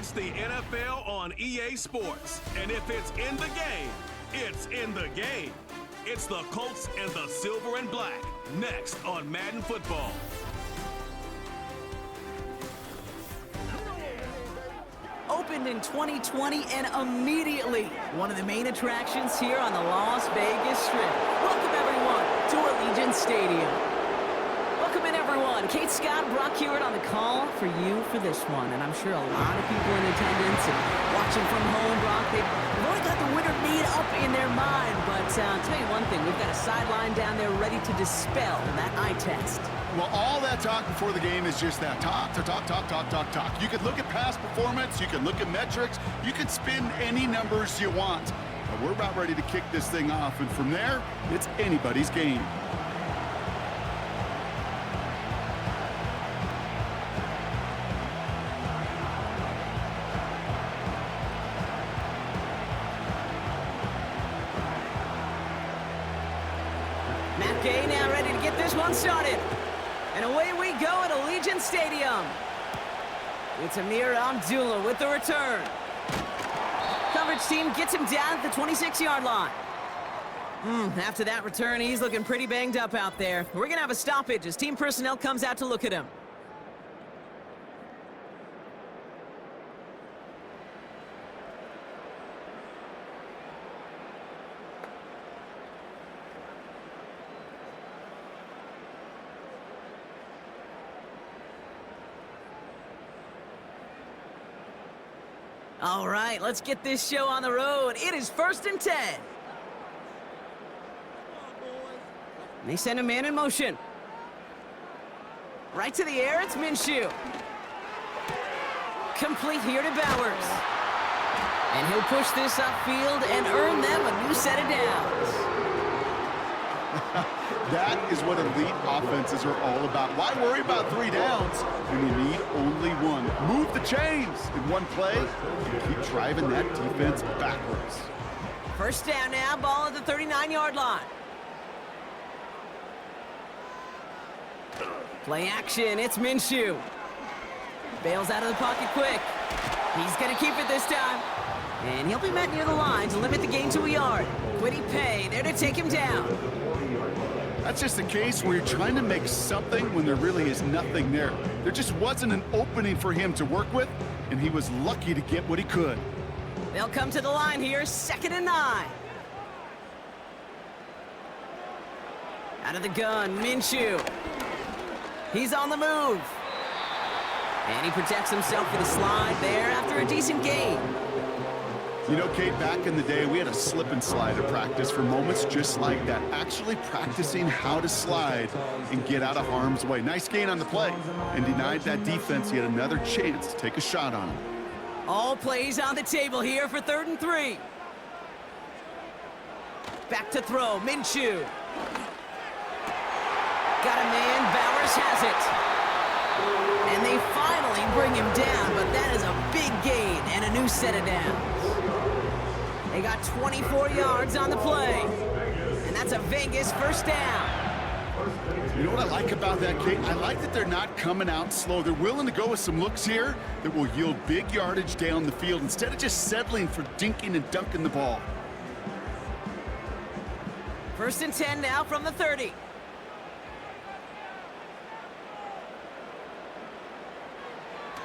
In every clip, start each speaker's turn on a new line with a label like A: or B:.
A: Watch the NFL on EA Sports. And if it's in the game, it's in the game. It's the Colts and the Silver and Black. Next on Madden Football.
B: Opened in 2020 and immediately one of the main attractions here on the Las Vegas Strip. Welcome everyone to Allegiant Stadium. Welcome in everyone. Kate Scott, Brock Hewitt on the call for you for this one. And I'm sure a lot of people in attendance and watching from home, Brock, they've already got the winter made up in their mind. But I'll tell you one thing, we've got a sideline down there ready to dispel that eye test.
C: Well, all that talk before the game is just that talk. You could look at past performance, you can look at metrics, you can spin any numbers you want. But we're about ready to kick this thing off, and from there, it's anybody's game.
B: Matt Gay now ready to get this one started. And away we go at Allegiant Stadium. It's Amir Abdullah with the return. Coverage team gets him down at the 26-yard line. After that return, he's looking pretty banged up out there. We're going to have a stoppage as team personnel comes out to look at him. All right, let's get this show on the road. It is 1st and 10. They send a man in motion. Right to the air, it's Minshew. Complete here to Bowers. And he'll push this upfield and earn them a new set of downs.
C: That is what elite offenses are all about. Why worry about 3 downs when you need only one? Move the chains in one play and keep driving that defense backwards.
B: First down now, ball at the 39-yard line. Play action, it's Minshew. Bails out of the pocket quick. He's going to keep it this time. And he'll be met near the line to limit the gain to a yard. Kwity Paye there to take him down.
C: That's just a case where you're trying to make something when there really is nothing there. There just wasn't an opening for him to work with, and he was lucky to get what he could.
B: They'll come to the line here, 2nd and 9. Out of the gun, Minshew. He's on the move. And he protects himself with a slide there after a decent gain.
C: You know, Kate, back in the day, we had a slip and slide at practice for moments just like that. Actually practicing how to slide and get out of harm's way. Nice gain on the play, and denied that defense yet another chance to take a shot on him.
B: All plays on the table here for 3rd and 3. Back to throw, Minshew. Got a man, Bowers has it. And they finally bring him down, but that is a big gain and a new set of downs. They got 24 yards on the play. And that's a Vegas first down.
C: You know what I like about that, Kate? I like that they're not coming out slow. They're willing to go with some looks here that will yield big yardage down the field instead of just settling for dinking and dunking the ball.
B: 1st and 10 now from the 30.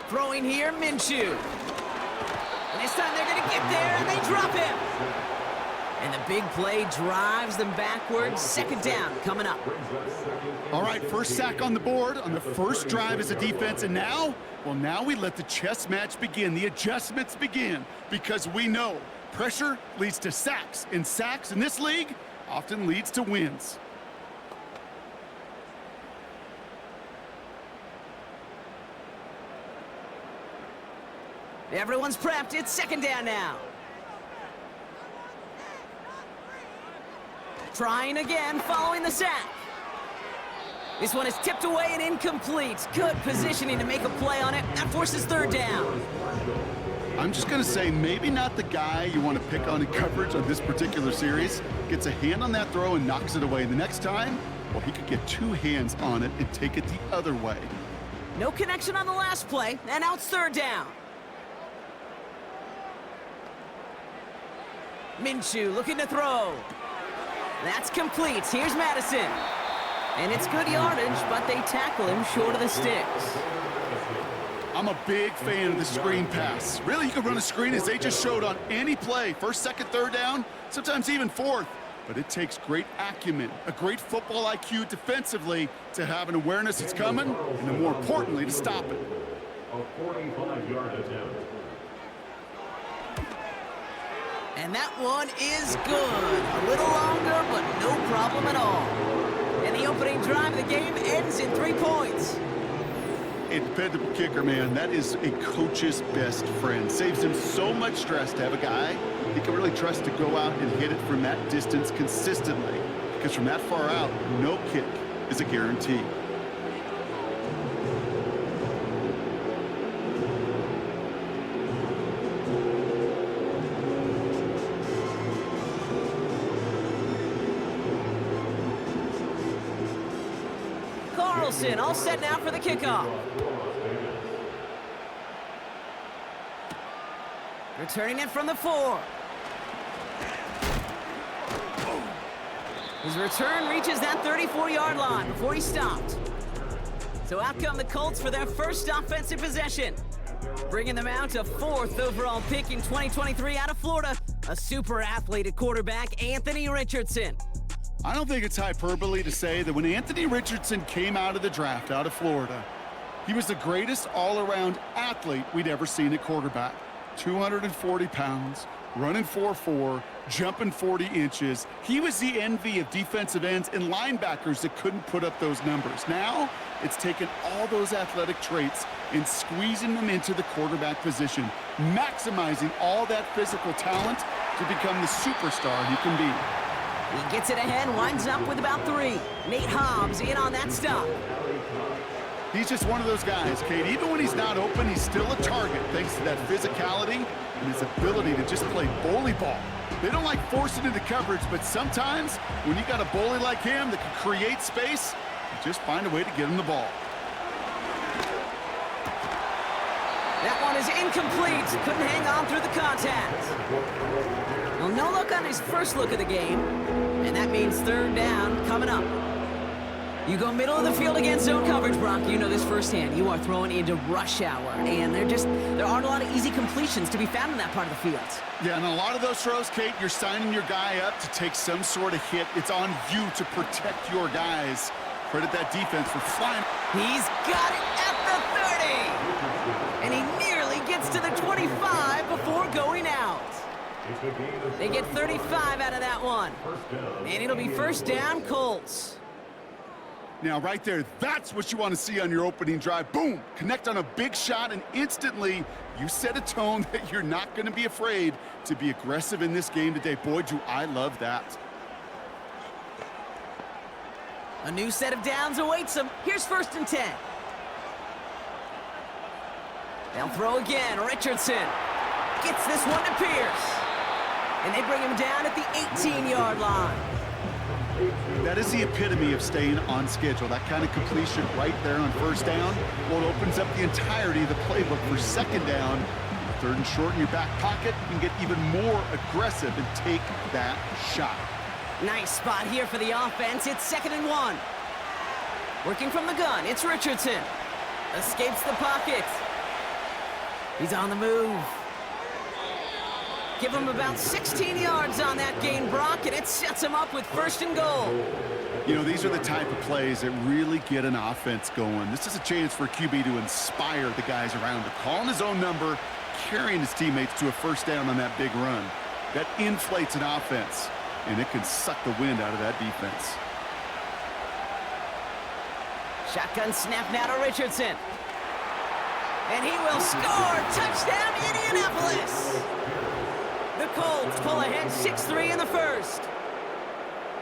B: Throwing here, Minshew. And this time they're going to get there, and they drop him. And the big play drives them backwards. 2nd down coming up.
C: All right, first sack on the board on the first drive as a defense, and now, well, now we let the chess match begin. The adjustments begin, because we know pressure leads to sacks, and sacks in this league often leads to wins.
B: Everyone's prepped. It's 2nd down now. Trying again, following the sack. This one is tipped away and incomplete. Good positioning to make a play on it. That forces 3rd down.
C: I'm just going to say maybe not the guy you want to pick on in coverage on this particular series. Gets a hand on that throw and knocks it away. The next time, well, he could get 2 hands on it and take it the other way.
B: No connection on the last play, and now it's 3rd down. Minshew looking to throw. That's complete. Here's Madison. And it's good yardage, but they tackle him short of the sticks.
C: I'm a big fan of the screen pass. Really, you can run a screen as they just showed on any play. First, second, third down, sometimes even fourth. But it takes great acumen, a great football IQ defensively to have an awareness it's coming, and then more importantly, to stop it.
D: A 45-yard attempt.
B: And that one is good. A little longer, but no problem at all. And the opening drive of the game ends in 3 points.
C: A dependable kicker, man. That is a coach's best friend. Saves him so much stress to have a guy he can really trust to go out and hit it from that distance consistently. Because from that far out, no kick is a guarantee.
B: Carlson all set now for the kickoff. Returning it from the 4. His return reaches that 34-yard line before he stopped. So out come the Colts for their first offensive possession. Bringing them out to 4th overall pick in 2023 out of Florida, a super athlete at quarterback, Anthony Richardson.
C: I don't think it's hyperbole to say that when Anthony Richardson came out of the draft out of Florida, he was the greatest all-around athlete we'd ever seen at quarterback. 240 pounds, running 4.4, jumping 40 inches. He was the envy of defensive ends and linebackers that couldn't put up those numbers. Now, it's taken all those athletic traits and squeezing them into the quarterback position, maximizing all that physical talent to become the superstar he can be.
B: He gets it ahead, winds up with about 3. Nate Hobbs in on that stop.
C: He's just one of those guys, Kate. Even when he's not open, he's still a target thanks to that physicality and his ability to just play bully ball. They don't like forcing into coverage, but sometimes when you got a bully like him that can create space, you just find a way to get him the ball.
B: That one is incomplete. Couldn't hang on through the contact. Well, no look on his first look of the game, and that means 3rd down coming up. You go middle of the field against zone coverage, Brock. You know this firsthand. You are throwing into rush hour, and there aren't a lot of easy completions to be found in that part of the field.
C: Yeah, and a lot of those throws, Kate, you're signing your guy up to take some sort of hit. It's on you to protect your guys. Credit that defense for flying.
B: He's got it at the 30, and he nearly gets to the 25 before going out. They get 35 out of that one, and it'll be 1st down, Colts.
C: Now, right there, that's what you want to see on your opening drive. Boom! Connect on a big shot, and instantly you set a tone that you're not going to be afraid to be aggressive in this game today. Boy, do I love that.
B: A new set of downs awaits them. Here's 1st and 10. They'll throw again. Richardson gets this one to Pierce. And they bring him down at the 18-yard line.
C: That is the epitome of staying on schedule. That kind of completion right there on 1st down. Well, it opens up the entirety of the playbook for 2nd down. 3rd and short in your back pocket. You can get even more aggressive and take that shot.
B: Nice spot here for the offense. It's 2nd and 1. Working from the gun, it's Richardson. Escapes the pocket. He's on the move. Give him about 16 yards on that gain, Brock, and it sets him up with 1st and goal.
C: You know, these are the type of plays that really get an offense going. This is a chance for a QB to inspire the guys around him, calling his own number, carrying his teammates to a 1st down on that big run. That inflates an offense, and it can suck the wind out of that defense.
B: Shotgun snap now to Richardson. And he will score! Touchdown, Indianapolis! The Colts pull ahead 6-3 in the 1st.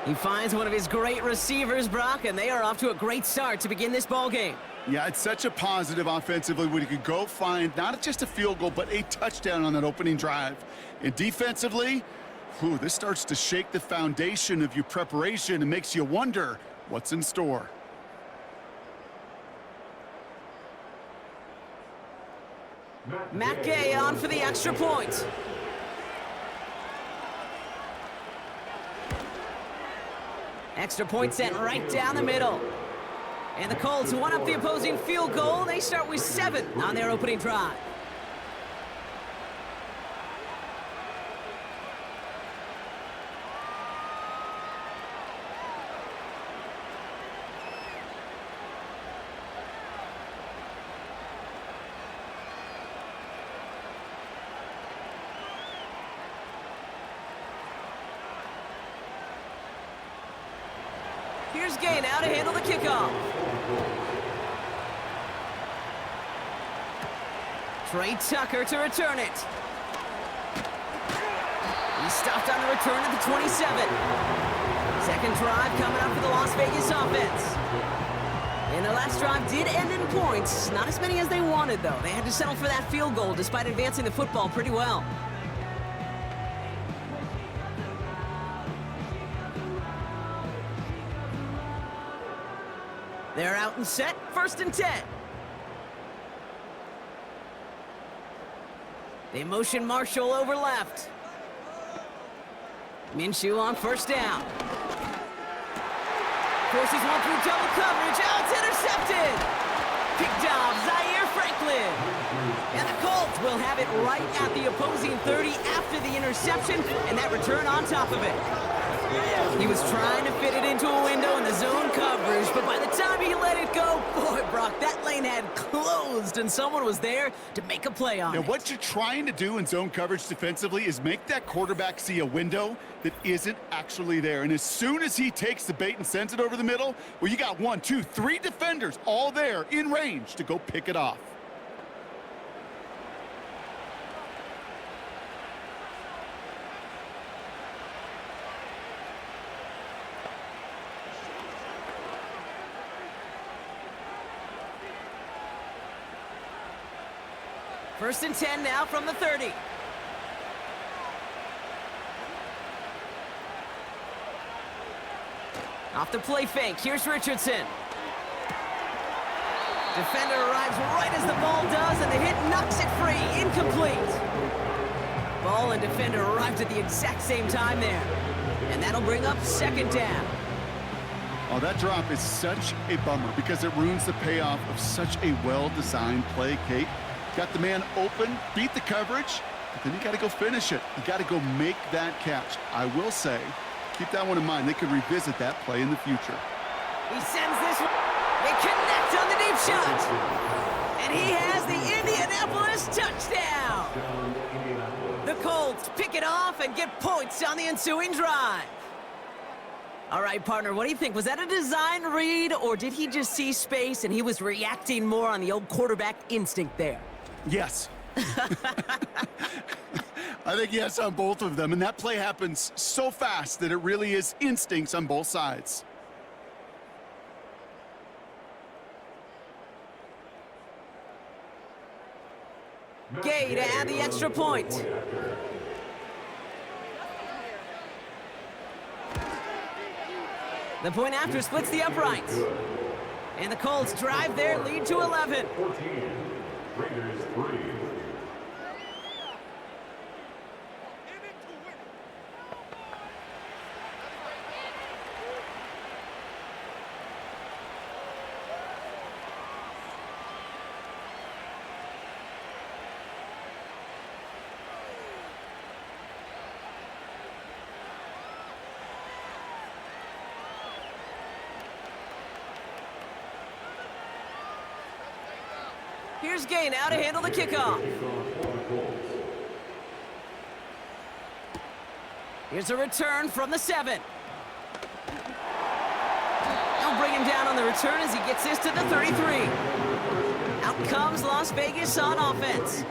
B: He finds one of his great receivers, Brock, and they are off to a great start to begin this ball game.
C: Yeah, it's such a positive offensively when you could go find not just a field goal, but a touchdown on that opening drive. And defensively, this starts to shake the foundation of your preparation and makes you wonder what's in store.
B: Matt Gay on for the extra point. Extra point sent right down the middle. And the Colts won up the opposing field goal. They start with 7 on their opening drive. Here's Gay now to handle the kickoff. Trey Tucker to return it. He's stopped on the return at the 27. Second drive coming up for the Las Vegas offense. And their last drive did end in points. Not as many as they wanted, though. They had to settle for that field goal despite advancing the football pretty well. They're out and set, 1st and 10. They motion Marshall over left. Minshew on 1st down. Forces one through double coverage. Oh, it's intercepted. Picked off Zaire Franklin. And the Colts will have it right at the opposing 30 after the interception and that return on top of it. He was trying to fit it into a window in the zone coverage, but by the time he let it go, boy, Brock, that lane had closed, and someone was there to make a play on it.
C: Now, what you're trying to do in zone coverage defensively is make that quarterback see a window that isn't actually there. And as soon as he takes the bait and sends it over the middle, well, you got 1, 2, 3 defenders all there in range to go pick it off.
B: First and 10 now from the 30. Off the play fake, here's Richardson. Defender arrives right as the ball does, and the hit knocks it free, incomplete. Ball and defender arrived at the exact same time there. And that'll bring up 2nd down.
C: Oh, that drop is such a bummer because it ruins the payoff of such a well-designed play, Kate. Got the man open, beat the coverage, but then you got to go finish it. You got to go make that catch. I will say, keep that one in mind. They could revisit that play in the future.
B: He sends this one. They connect on the deep shot. And he has the Indianapolis touchdown. The Colts pick it off and get points on the ensuing drive. All right, partner, what do you think? Was that a design read, or did he just see space and he was reacting more on the old quarterback instinct there?
C: Yes. I think yes on both of them, and that play happens so fast that it really is instincts on both sides.
B: Gay to add the extra point. The point after splits the uprights. And the Colts drive their lead to 11.
D: 14, Raiders 3.
B: Here's Gay now to handle the kickoff. Here's a return from the 7. They'll bring him down on the return as he gets this to the 33. Out comes Las Vegas on offense.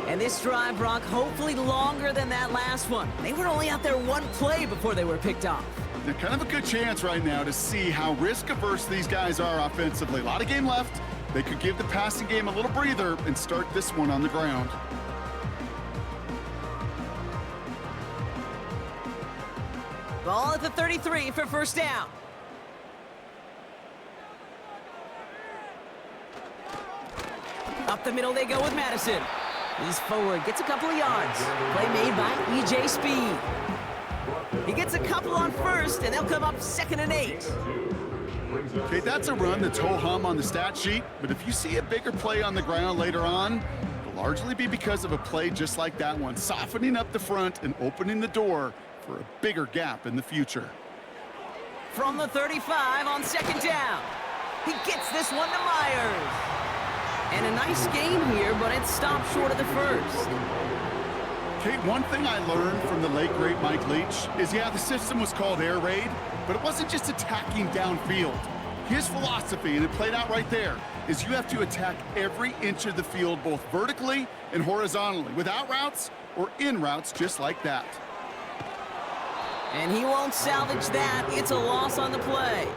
B: And this drive, Brock, hopefully longer than that last one. They were only out there one play before they were picked off.
C: They're kind of a good chance right now to see how risk-averse these guys are offensively. A lot of game left. They could give the passing game a little breather and start this one on the ground.
B: Ball at the 33 for first down. Up the middle they go with Madison. He's forward, gets a couple of yards. Play made by E.J. Speed. He gets a couple on first, and they'll come up 2nd and 8.
C: Okay, that's a run that's ho-hum on the stat sheet, but if you see a bigger play on the ground later on, it'll largely be because of a play just like that one, softening up the front and opening the door for a bigger gap in the future.
B: From the 35 on 2nd down. He gets this one to Myers. And a nice game here, but it stopped short of the first.
C: Kate, one thing I learned from the late, great Mike Leach is, yeah, the system was called air raid, but it wasn't just attacking downfield. His philosophy, and it played out right there, is you have to attack every inch of the field, both vertically and horizontally, without routes or in routes just like that.
B: And he won't salvage that. It's a loss on the play.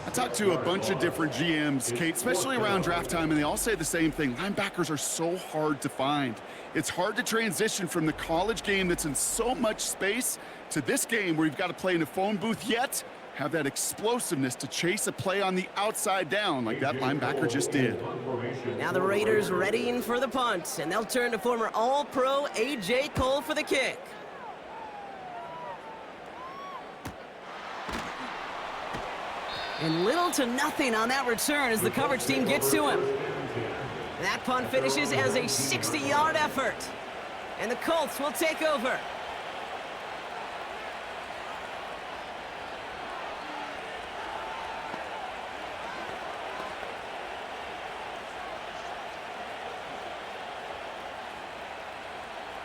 C: I talked to a bunch of different GMs, Kate, especially around draft time, and they all say the same thing. Linebackers are so hard to find. It's hard to transition from the college game that's in so much space to this game where you've got to play in a phone booth, yet have that explosiveness to chase a play on the outside down like that linebacker just did.
B: Now the Raiders readying for the punt, and they'll turn to former All-Pro A.J. Cole for the kick. And little to nothing on that return as the coverage team gets to him. That punt finishes as a 60-yard effort. And the Colts will take over.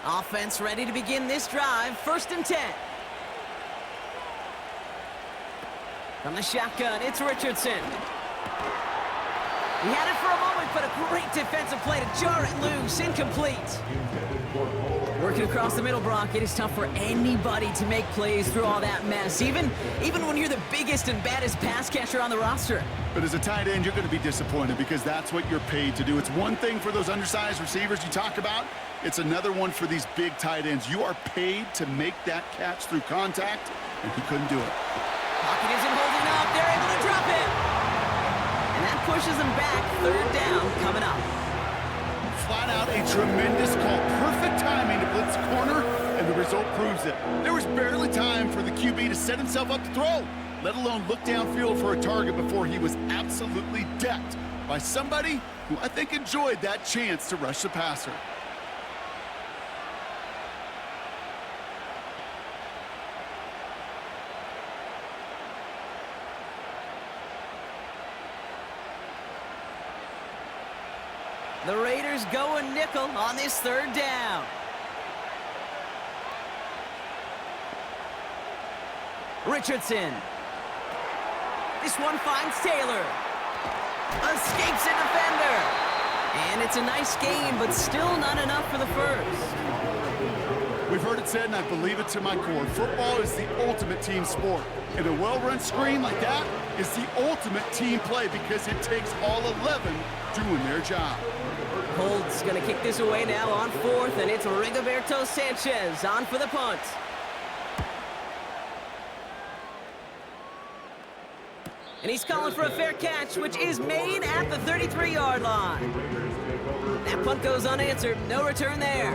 B: Offense ready to begin this drive. 1st and 10. From the shotgun, it's Richardson. He had it for a moment, but a great defensive play to jar it loose. Incomplete. Working across the middle, Brock, it is tough for anybody to make plays through all that mess, even when you're the biggest and baddest pass catcher on the roster.
C: But as a tight end, you're going to be disappointed because that's what you're paid to do. It's one thing for those undersized receivers you talk about. It's another one for these big tight ends. You are paid to make that catch through contact, and he couldn't do it.
B: Pocket isn't holding up. They're able to drop it. And that pushes them back. 3rd down coming up.
C: Flat out a tremendous call. Perfect timing to blitz corner, and the result proves it. There was barely time for the QB to set himself up to throw, let alone look downfield for a target before he was absolutely decked by somebody who I think enjoyed that chance to rush the passer.
B: The Raiders go a nickel on this 3rd down. Richardson. This one finds Taylor. Escapes a defender. And it's a nice game, but still not enough for the first.
C: We've heard it said, and I believe it to my core, football is the ultimate team sport. And a well-run screen like that is the ultimate team play because it takes all 11 doing their job.
B: Colts going to kick this away now on 4th, and it's Rigoberto Sanchez on for the punt. And he's calling for a fair catch, which is made at the 33-yard line. That punt goes unanswered. No return there.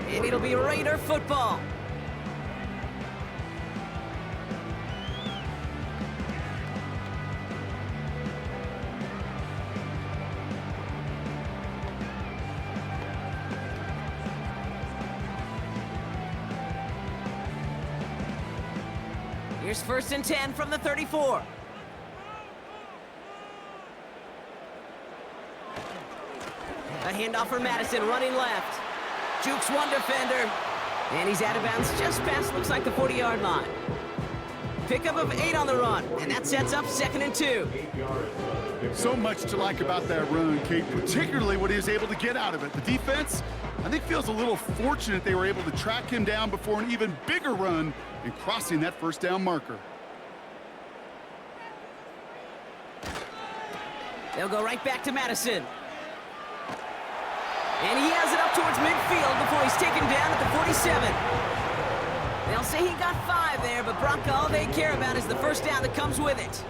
B: And it'll be Raider football. Here's 1st and 10 from the 34. A handoff for Madison, running left. Jukes one defender. And he's out of bounds just past, looks like, the 40-yard line. Pickup of 8 on the run, and that sets up 2nd and 2.
C: So much to like about that run, Kate, particularly what he was able to get out of it. The defense, I think, feels a little fortunate they were able to track him down before an even bigger run and crossing that 1st down marker.
B: They'll go right back to Madison. And he has it up towards midfield before he's taken down at the 47. They'll say he got 5 there, but Brock, all they care about is the 1st down that comes with it.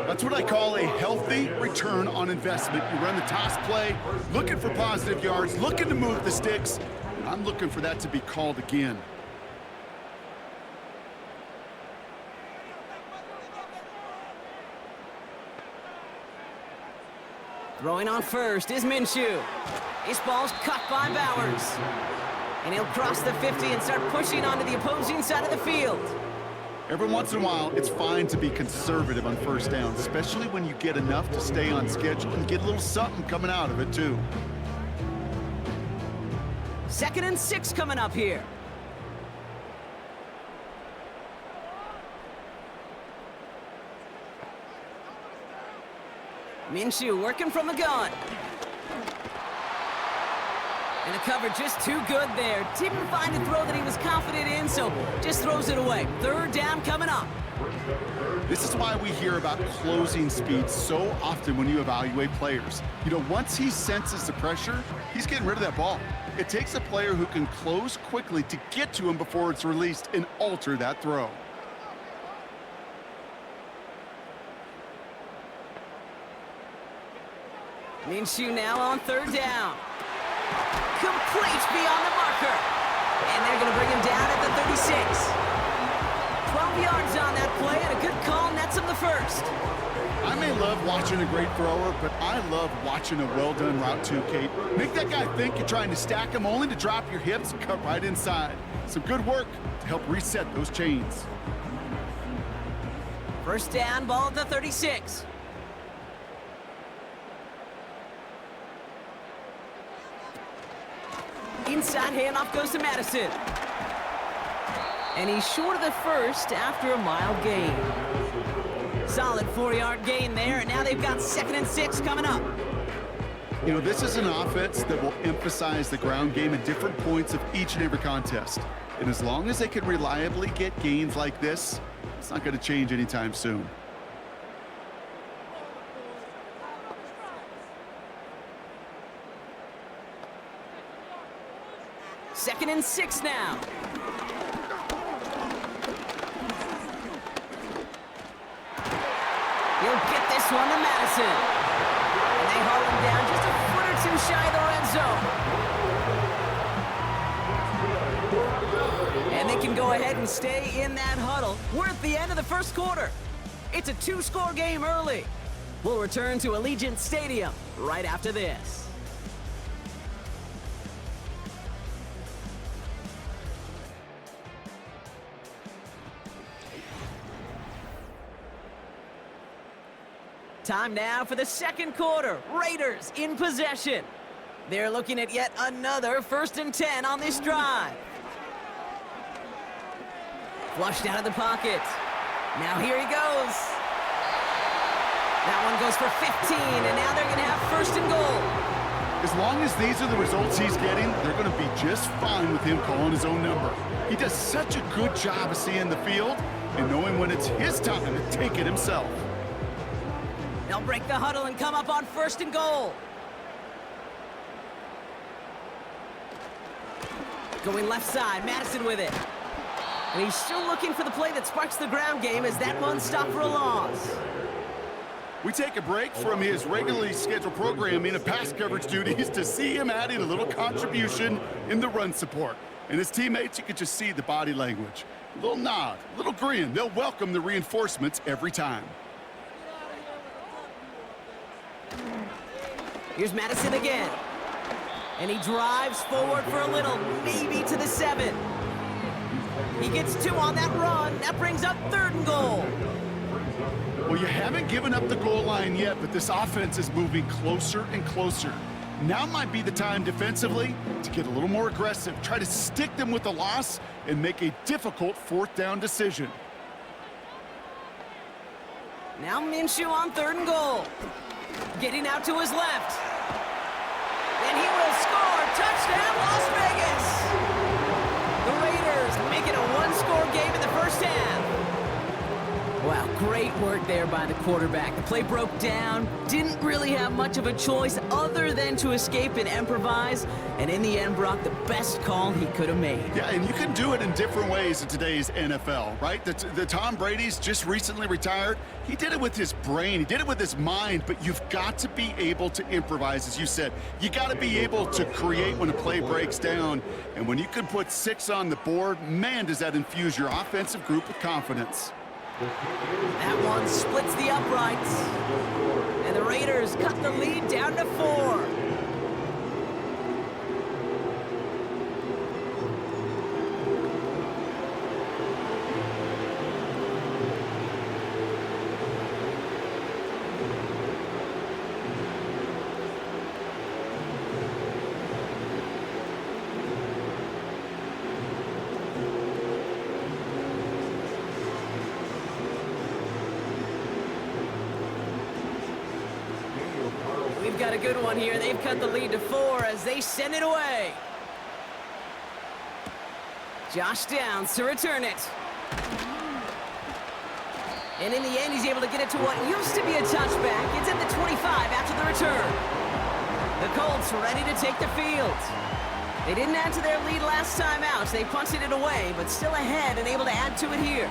C: That's what I call a healthy return on investment. You run the toss play, looking for positive yards, looking to move the sticks. I'm looking for that to be called again.
B: Throwing on first is Minshew. This ball's cut by Bowers. And he'll cross the 50 and start pushing onto the opposing side of the field.
C: Every once in a while, it's fine to be conservative on first down, especially when you get enough to stay on schedule and get a little something coming out of it, too.
B: 2nd and 6 coming up here. Minshew working from the gun. And the cover just too good there. Didn't find a throw that he was confident in, so just throws it away. 3rd down coming up.
C: This is why we hear about closing speed so often when you evaluate players. You know, once he senses the pressure, he's getting rid of that ball. It takes a player who can close quickly to get to him before it's released and alter that throw.
B: Minshew now on 3rd down. Complete beyond the marker. And they're going to bring him down at the 36. 12 yards on that play, and a good call nets him the 1st.
C: I may love watching a great thrower, but I love watching a well-done route too, Kate. Make that guy think you're trying to stack him only to drop your hips and cut right inside. Some good work to help reset those chains.
B: 1st down, ball at the 36. Inside handoff goes to Madison. And he's short of the 1st after a mile gain. Solid 4-yard gain there, and now they've got 2nd and 6 coming up.
C: You know, this is an offense that will emphasize the ground game at different points of each and every contest. And as long as they can reliably get gains like this, it's not going to change anytime soon.
B: Second and 6 now. He'll get this one to Madison. And they haul him down just a foot or 2 shy of the red zone. And they can go ahead and stay in that huddle. We're at the end of the 1st quarter. It's a 2-score game early. We'll return to Allegiant Stadium right after this. Time now for the 2nd quarter. Raiders in possession. They're looking at yet another 1st and 10 on this drive. Flushed out of the pocket. Now here he goes. That one goes for 15, and now they're going to have 1st and goal.
C: As long as these are the results he's getting, they're going to be just fine with him calling his own number. He does such a good job of seeing the field and knowing when it's his time to take it himself.
B: They'll break the huddle and come up on 1st and goal. Going left side, Madison with it. And he's still looking for the play that sparks the ground game as that one stopped for a loss.
C: We take a break from his regularly scheduled programming of pass coverage duties to see him adding a little contribution in the run support. And his teammates, you could just see the body language. A little nod, a little grin. They'll welcome the reinforcements every time.
B: Here's Madison again. And he drives forward for a little, maybe to the 7. He gets 2 on that run. That brings up 3rd and goal.
C: Well, you haven't given up the goal line yet, but this offense is moving closer and closer. Now might be the time defensively to get a little more aggressive, try to stick them with the loss, and make a difficult 4th down decision.
B: Now Minshew on 3rd and goal. Getting out to his left. And he will score. Touchdown, Las Vegas. The Raiders make it a 1-score game in the 1st half. Wow, great work there by the quarterback. The play broke down. Didn't really have much of a choice other than to escape and improvise. And in the end, brought the best call he could have made.
C: Yeah, and you can do it in different ways in today's NFL, right? The Tom Brady's just recently retired. He did it with his brain. He did it with his mind. But you've got to be able to improvise, as you said. You got to be able to create when a play breaks down. And when you can put 6 on the board, man, does that infuse your offensive group with confidence.
B: That one splits the uprights. And the Raiders cut the lead down to 4. We've got a good one here. They've cut the lead to 4 as they send it away. Josh Downs to return it. And in the end, he's able to get it to what used to be a touchback. It's at the 25 after the return. The Colts ready to take the field. They didn't add to their lead last time out. They punted it away, but still ahead and able to add to it here.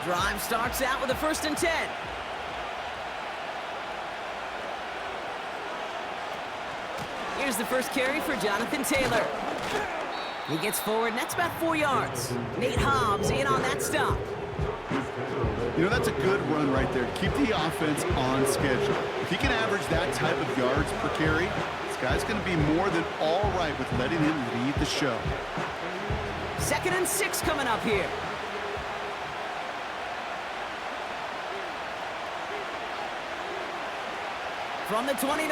B: Drive starts out with a 1st and 10. Here's the first carry for Jonathan Taylor. He gets forward, and that's about 4 yards. Nate Hobbs in on that stop.
C: You know, that's a good run right there. Keep the offense on schedule. If he can average that type of yards per carry, this guy's going to be more than all right with letting him lead the show.
B: 2nd and 6 coming up here. From the 29.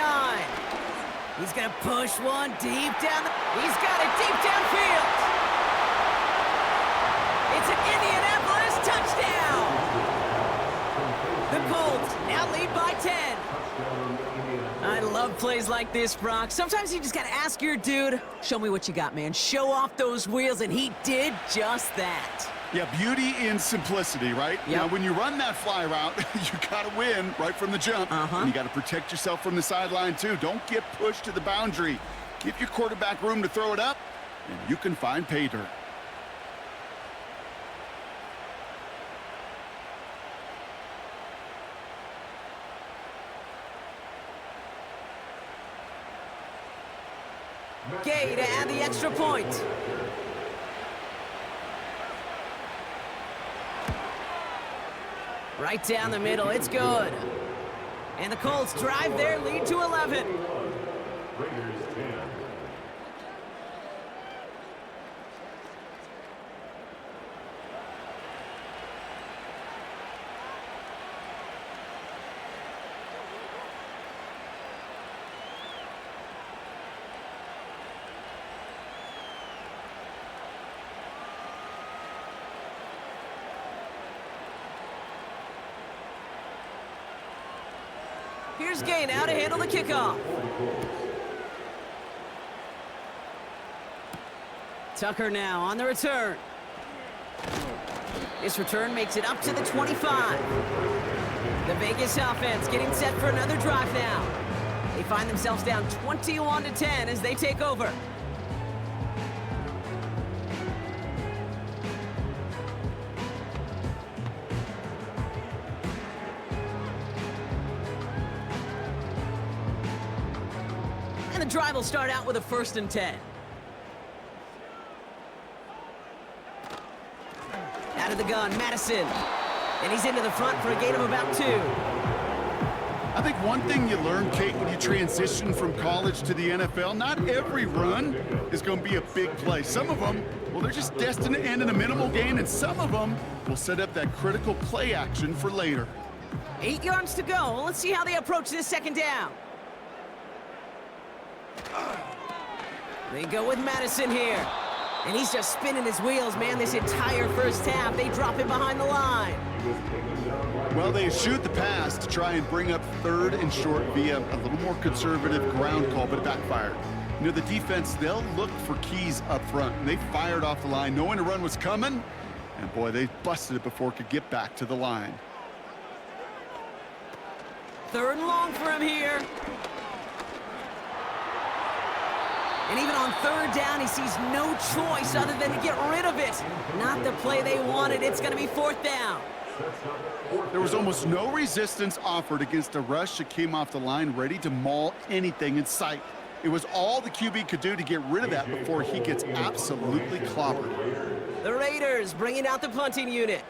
B: He's going to push one deep down. He's got it deep downfield. It's an Indianapolis touchdown. The Colts now lead by 10. I love plays like this, Brock. Sometimes you just got to ask your dude, show me what you got, man. Show off those wheels, and he did just that.
C: Yeah, beauty in simplicity, right?
B: Yep.
C: Now, when you run that fly route, you got to win right from the jump. And you got to protect yourself from the sideline, too. Don't get pushed to the boundary. Give your quarterback room to throw it up, and you can find pay dirt.
B: Gay to add the extra point. Right down the middle, it's good. And the Colts drive their lead to 11.
D: Raiders 10.
B: Here's Gay now to handle the kickoff. Tucker now on the return. This return makes it up to the 25. The Vegas offense getting set for another drive now. They find themselves down 21-10 as they take over. And the drive will start out with a 1st and 10. Out of the gun, Madison. And he's into the front for a gain of about 2.
C: I think one thing you learn, Kate, when you transition from college to the NFL, not every run is going to be a big play. Some of them, well, they're just destined to end in a minimal gain, and some of them will set up that critical play action for later.
B: 8 yards to go. Let's see how they approach this 2nd down. They go with Madison here. And he's just spinning his wheels, man, this entire first half. They drop him behind the line.
C: Well, they shoot the pass to try and bring up 3rd and short via a little more conservative ground call, but it backfired. You know, the defense, they'll look for keys up front. And they fired off the line knowing a run was coming. And, boy, they busted it before it could get back to the line.
B: 3rd and long for him here. And even on 3rd down, he sees no choice other than to get rid of it. Not the play they wanted. It's going to be 4th down.
C: There was almost no resistance offered against a rush that came off the line ready to maul anything in sight. It was all the QB could do to get rid of that before he gets absolutely clobbered.
B: The Raiders bringing out the punting unit.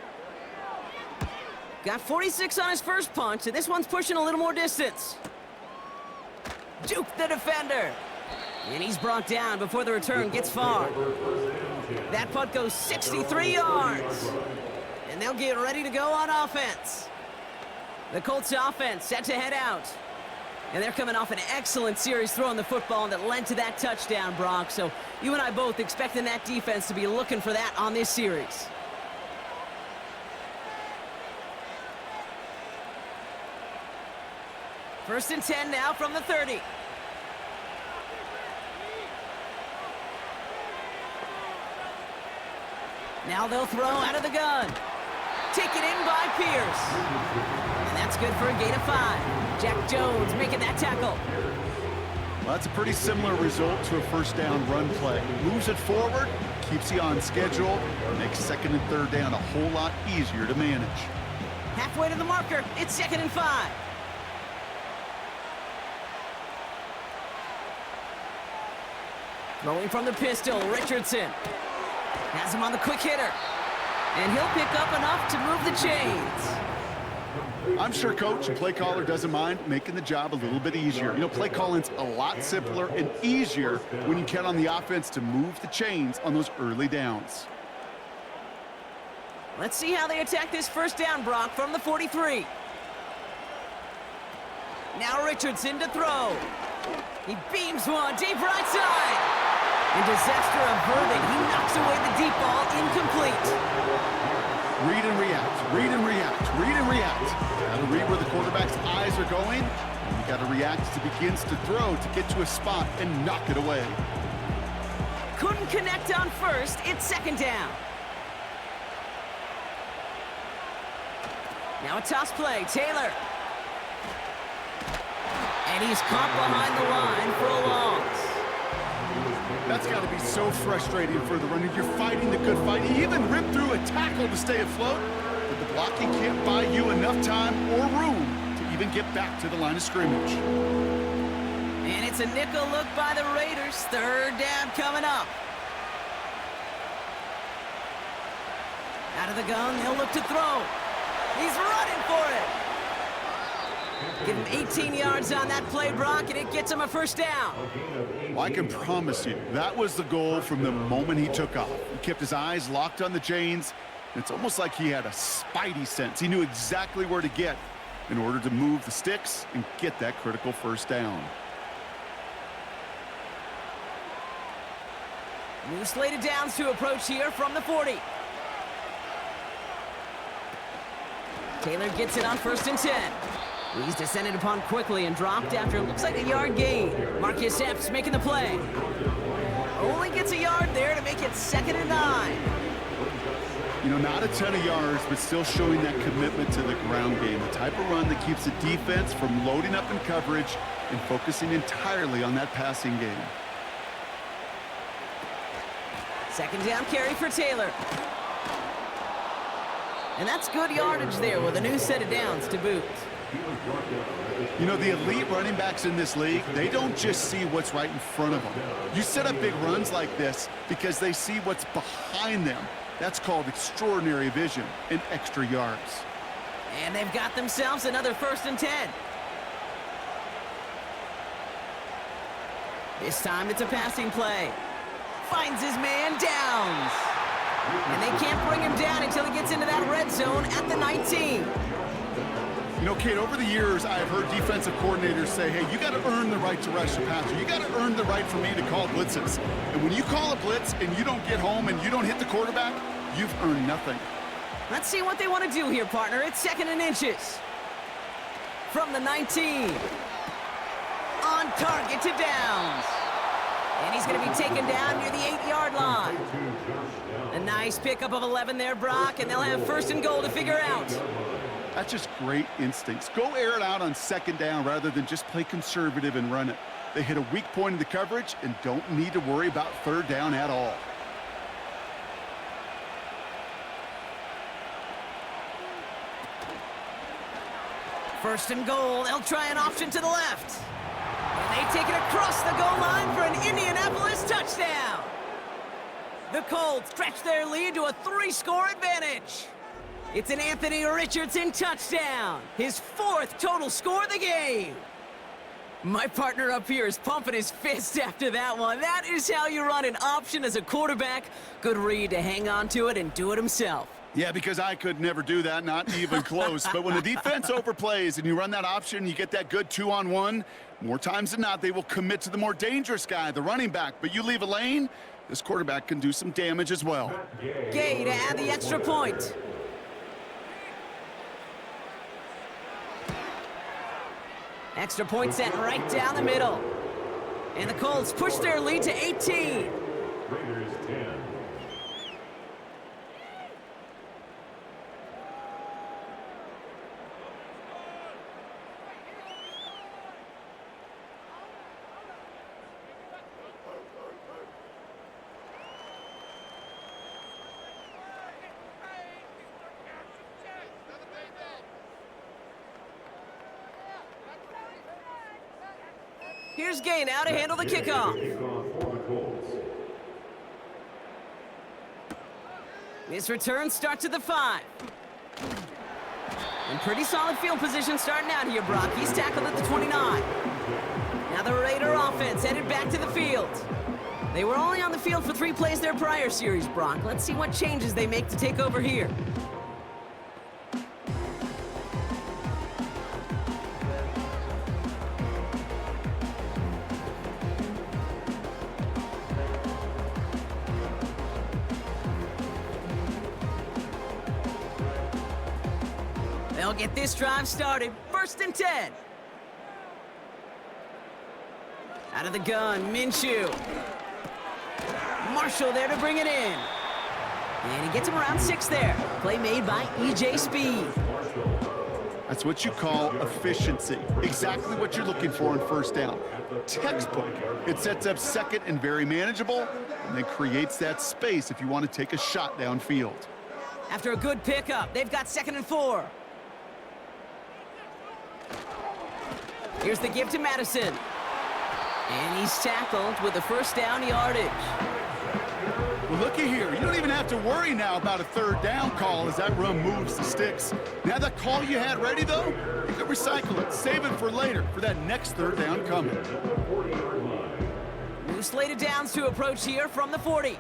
B: Got 46 on his first punch, and this one's pushing a little more distance. Juke the defender. And he's brought down before the return gets far. That punt goes 63 yards. And they'll get ready to go on offense. The Colts offense set to head out. And they're coming off an excellent series throwing the football that led to that touchdown, Brock. So you and I both expecting that defense to be looking for that on this series. First and 10 now from the 30. Now they'll throw out of the gun. Taken in by Pierce. And that's good for a gain of 5. Jack Jones making that tackle.
C: Well, that's a pretty similar result to a first down run play. Moves it forward, keeps you on schedule, makes second and third down a whole lot easier to manage.
B: Halfway to the marker, it's second and 5. Throwing from the pistol, Richardson. Has him on the quick hitter. And he'll pick up enough to move the chains.
C: I'm sure coach and play caller doesn't mind making the job a little bit easier. You know, play calling's a lot simpler and easier when you count on the offense to move the chains on those early downs.
B: Let's see how they attack this first down, Brock, from the 43. Now Richardson to throw. He beams one deep right side. And disaster averted. He knocks away the deep ball, incomplete.
C: Read and react, read and react, read and react. Got to read where the quarterback's eyes are going. And you got to react as he begins to throw to get to a spot and knock it away.
B: Couldn't connect on first. It's second down. Now a toss play. Taylor. And he's caught behind the line for a loss.
C: That's got to be so frustrating for the runner. You're fighting the good fight. He even ripped through a tackle to stay afloat, but the blocking can't buy you enough time or room to even get back to the line of scrimmage.
B: And it's a nickel look by the Raiders. Third down coming up. Out of the gun, they'll look to throw. He's running for it. Give him 18 yards on that play, Brock, and it gets him a first down.
C: Well, I can promise you, that was the goal from the moment he took off. He kept his eyes locked on the chains. It's almost like he had a spidey sense. He knew exactly where to get in order to move the sticks and get that critical first down.
B: New slated downs to approach here from the 40. Taylor gets it on first and 10. He's descended upon quickly and dropped after it looks like a yard gain. Marcus Epps making the play. Only gets a yard there to make it second and 9.
C: You know, not a ton of yards, but still showing that commitment to the ground game. The type of run that keeps the defense from loading up in coverage and focusing entirely on that passing game.
B: Second down carry for Taylor. And that's good yardage there with a new set of downs to boot.
C: You know, the elite running backs in this league, they don't just see what's right in front of them. You set up big runs like this because they see what's behind them. That's called extraordinary vision and extra yards.
B: And they've got themselves another first and 10. This time it's a passing play. Finds his man, Downs. And they can't bring him down until he gets into that red zone at the 19.
C: You know, Kate, over the years, I've heard defensive coordinators say, hey, you got to earn the right to rush the passer. You got to earn the right for me to call blitzes. And when you call a blitz and you don't get home and you don't hit the quarterback, you've earned nothing.
B: Let's see what they want to do here, partner. It's second and inches. From the 19. On target to Downs. And he's going to be taken down near the 8-yard line. A nice pickup of 11 there, Brock, and they'll have first and goal to figure out.
C: That's just great instincts. Go air it out on second down rather than just play conservative and run it. They hit a weak point in the coverage and don't need to worry about third down at all.
B: First and goal, they'll try an option to the left. And they take it across the goal line for an Indianapolis touchdown. The Colts stretch their lead to a 3-score advantage. It's an Anthony Richardson touchdown, his 4th total score of the game. My partner up here is pumping his fist after that one. That is how you run an option as a quarterback. Good read to hang on to it and do it himself.
C: Yeah, because I could never do that, not even close. But when the defense overplays and you run that option, you get that good 2-on-1, more times than not, they will commit to the more dangerous guy, the running back. But you leave a lane, this quarterback can do some damage as well.
B: Gay to add the extra point. Extra point sent right down the middle. And the Colts push their lead to 18.
D: Raiders 10.
B: Here's Gay now to handle the kickoff.
D: Kickoff for the Colts.
B: This return starts at the 5. And pretty solid field position starting out here, Brock. He's tackled at the 29. Now the Raider offense headed back to the field. They were only on the field for 3 plays their prior series, Brock. Let's see what changes they make to take over here. They'll get this drive started. 1st and 10. Out of the gun, Minshew. Marshall there to bring it in. And he gets him around 6 there. Play made by E.J. Speed.
C: That's what you call efficiency. Exactly what you're looking for in 1st down. Textbook. It sets up 2nd and very manageable, and then creates that space if you want to take a shot downfield.
B: After a good pickup, they've got 2nd and 4. Here's the give to Madison. And he's tackled with the 1st down yardage.
C: Well, looky here. You don't even have to worry now about a 3rd down call as that run moves the sticks. Now that call you had ready, though, you can recycle it. Save it for later for that next 3rd down coming.
B: New slate of downs to approach here from the 40.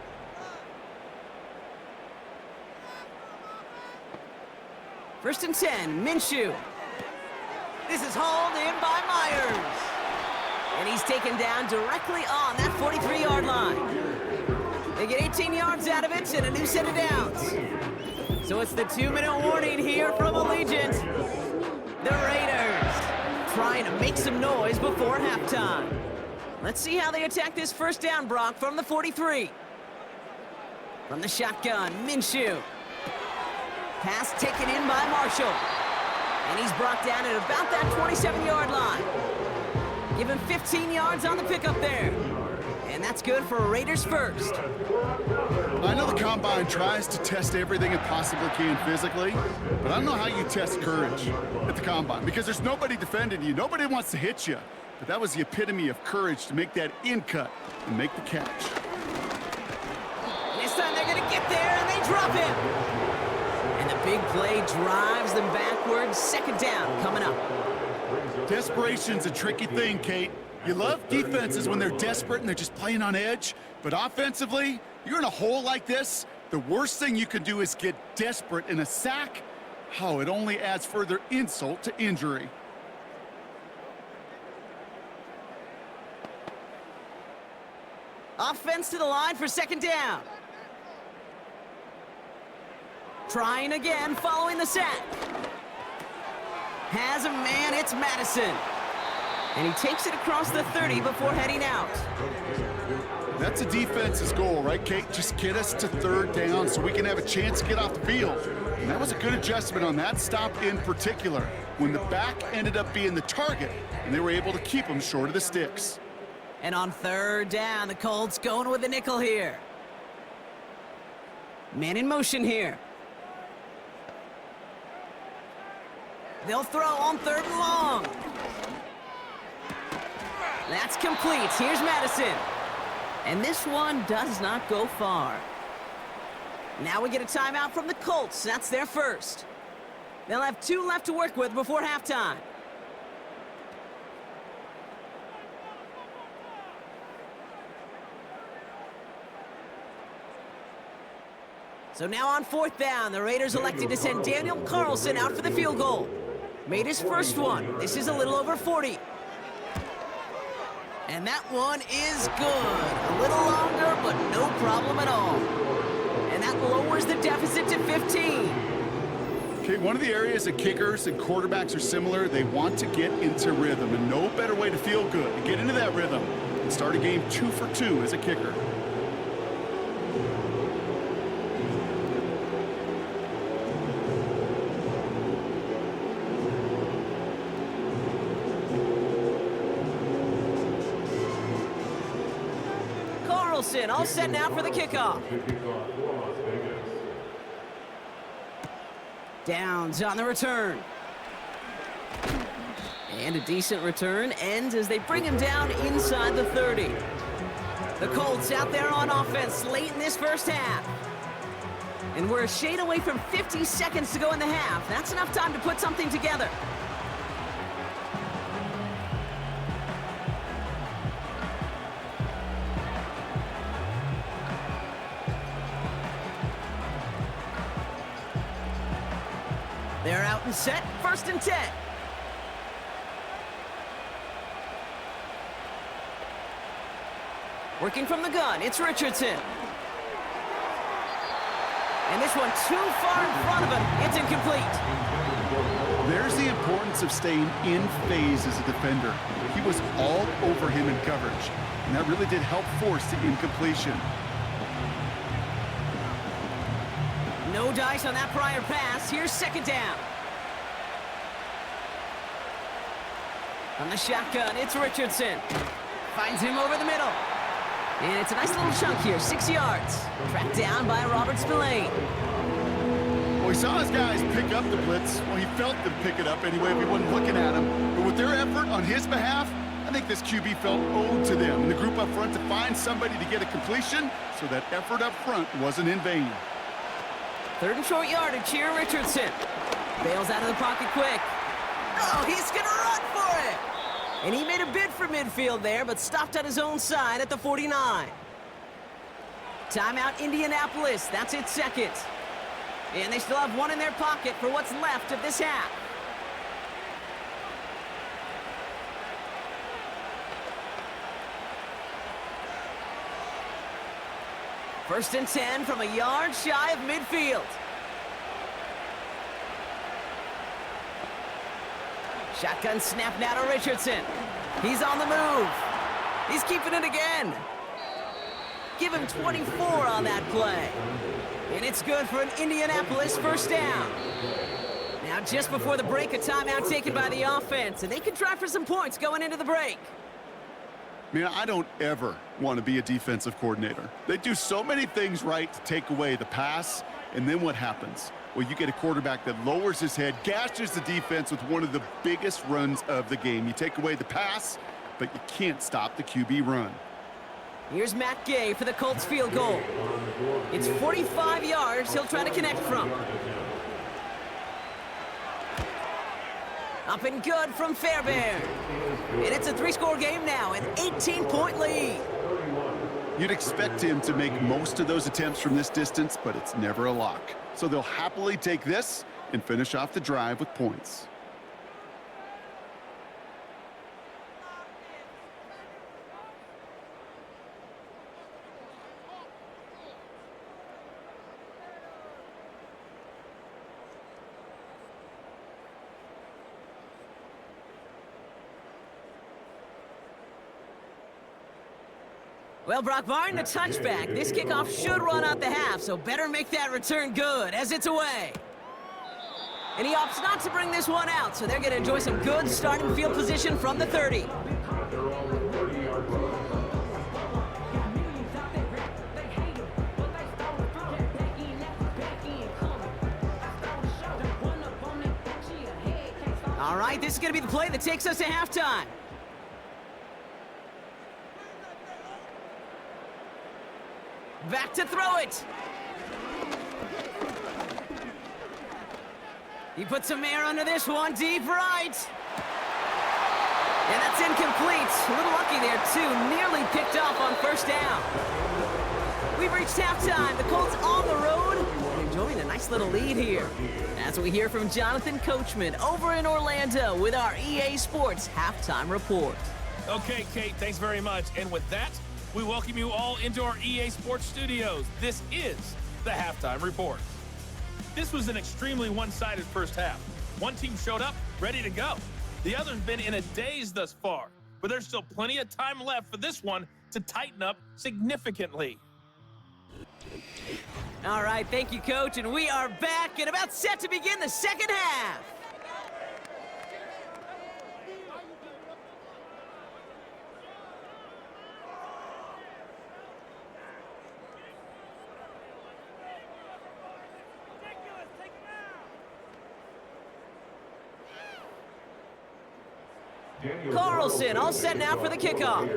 B: First and 10, Minshew. This is hauled in by Myers. And he's taken down directly on that 43-yard line. They get 18 yards out of it and a new set of downs. So it's the 2-minute warning here from Allegiant. The Raiders trying to make some noise before halftime. Let's see how they attack this 1st down, Brock, from the 43. From the shotgun, Minshew. Pass taken in by Marshall. And he's brought down at about that 27-yard line. Give him 15 yards on the pickup there. And that's good for Raiders 1st.
C: I know the Combine tries to test everything it possibly can physically, but I don't know how you test courage at the Combine, because there's nobody defending you. Nobody wants to hit you. But that was the epitome of courage to make that in-cut and make the catch.
B: This time they're going to get there, and they drop him. And the big play drives them backwards. 2nd down coming up.
C: Desperation's a tricky thing, Kate. You love defenses when they're desperate and they're just playing on edge. But offensively, you're in a hole like this, the worst thing you can do is get desperate in a sack. Oh, it only adds further insult to injury.
B: Offense to the line for 2nd down. Trying again following the sack. Has a man, it's Madison. And he takes it across the 30 before heading out.
C: That's a defense's goal, right, Kate? Just get us to 3rd down so we can have a chance to get off the field. And that was a good adjustment on that stop in particular, when the back ended up being the target, and they were able to keep him short of the sticks.
B: And on 3rd down, the Colts going with the nickel here. Man in motion here. They'll throw on 3rd and long. That's complete. Here's Madison. And this one does not go far. Now we get a timeout from the Colts. That's their first. They'll have 2 left to work with before halftime. So now on 4th down, the Raiders elected to send Daniel Carlson out for the field goal. Made his first one. This is a little over 40. And that one is good. A little longer, but no problem at all. And that lowers the deficit to 15.
C: Okay, one of the areas that kickers and quarterbacks are similar, they want to get into rhythm, and no better way to feel good, to get into that rhythm, and start a game 2 for 2 as a kicker.
B: Carlson all set now for the kickoff. Downs on the return. And a decent return ends as they bring him down inside the 30. The Colts out there on offense late in this first half. And we're a shade away from 50 seconds to go in the half. That's enough time to put something together. They're out and set, 1st and 10. Working from the gun, it's Richardson. And this one too far in front of him, it's incomplete.
C: There's the importance of staying in phase as a defender. He was all over him in coverage, and that really did help force the incompletion.
B: No dice on that prior pass. Here's 2nd down. On the shotgun, it's Richardson. Finds him over the middle. And it's a nice little chunk here, 6 yards. Tracked down by Robert Spillane.
C: Well, he saw his guys pick up the blitz. Well, he felt them pick it up anyway if he wasn't looking at him. But with their effort on his behalf, I think this QB felt owed to them and the group up front to find somebody to get a completion, so that effort up front wasn't in vain.
B: 3rd and short yardage here, Richardson. Bails out of the pocket quick. Oh, he's going to run for it! And he made a bid for midfield there, but stopped on his own side at the 49. Timeout, Indianapolis. That's its 2nd. And they still have 1 in their pocket for what's left of this half. First and 10 from a yard shy of midfield. Shotgun snap now to Richardson. He's on the move. He's keeping it again. Give him 24 on that play. And it's good for an Indianapolis 1st down. Now just before the break, a timeout taken by the offense, and they can try for some points going into the break.
C: Man, I don't ever want to be a defensive coordinator. They do so many things right to take away the pass, and then what happens? Well, you get a quarterback that lowers his head, gashes the defense with one of the biggest runs of the game. You take away the pass, but you can't stop the QB run.
B: Here's Matt Gay for the Colts field goal. It's 45 yards he'll try to connect from. Up and good from Fairbairn. And it's a 3-score game now, an 18-point lead.
C: You'd expect him to make most of those attempts from this distance, but it's never a lock. So they'll happily take this and finish off the drive with points.
B: Well, Brock, barring the touchback, this kickoff should run out the half, so better make that return good as it's away. And he opts not to bring this one out, so they're going to enjoy some good starting field position from the 30. All right, this is going to be the play that takes us to halftime. Back to throw it. He puts some air under this one, deep right. And that's incomplete. A little lucky there, too. Nearly picked off on first down. We've reached halftime. The Colts on the road and enjoying a nice little lead here. As we hear from Jonathan Coachman over in Orlando with our EA Sports Halftime Report.
E: Okay, Kate, thanks very much. And with that, we welcome you all into our EA Sports studios. This is the Halftime Report. This was an extremely one-sided first half. One team showed up, ready to go. The other's been in a daze thus far, but there's still plenty of time left for this one to tighten up significantly.
B: All right, thank you, Coach, and we are back and about set to begin the second half. Carlson all set now for the kickoff.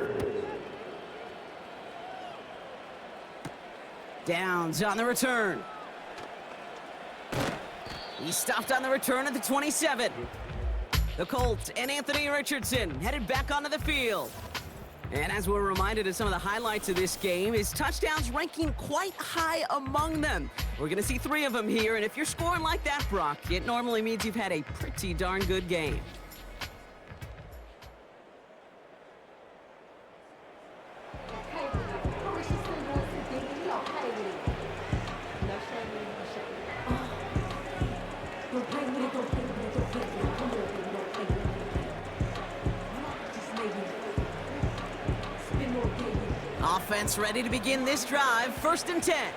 B: Downs on the return. He stopped on the return at the 27. The Colts and Anthony Richardson headed back onto the field. And as we're reminded of some of the highlights of this game, his touchdowns ranking quite high among them. We're going to see 3 of them here, and if you're scoring like that, Brock, it normally means you've had a pretty darn good game. Offense ready to begin this drive, 1st and 10.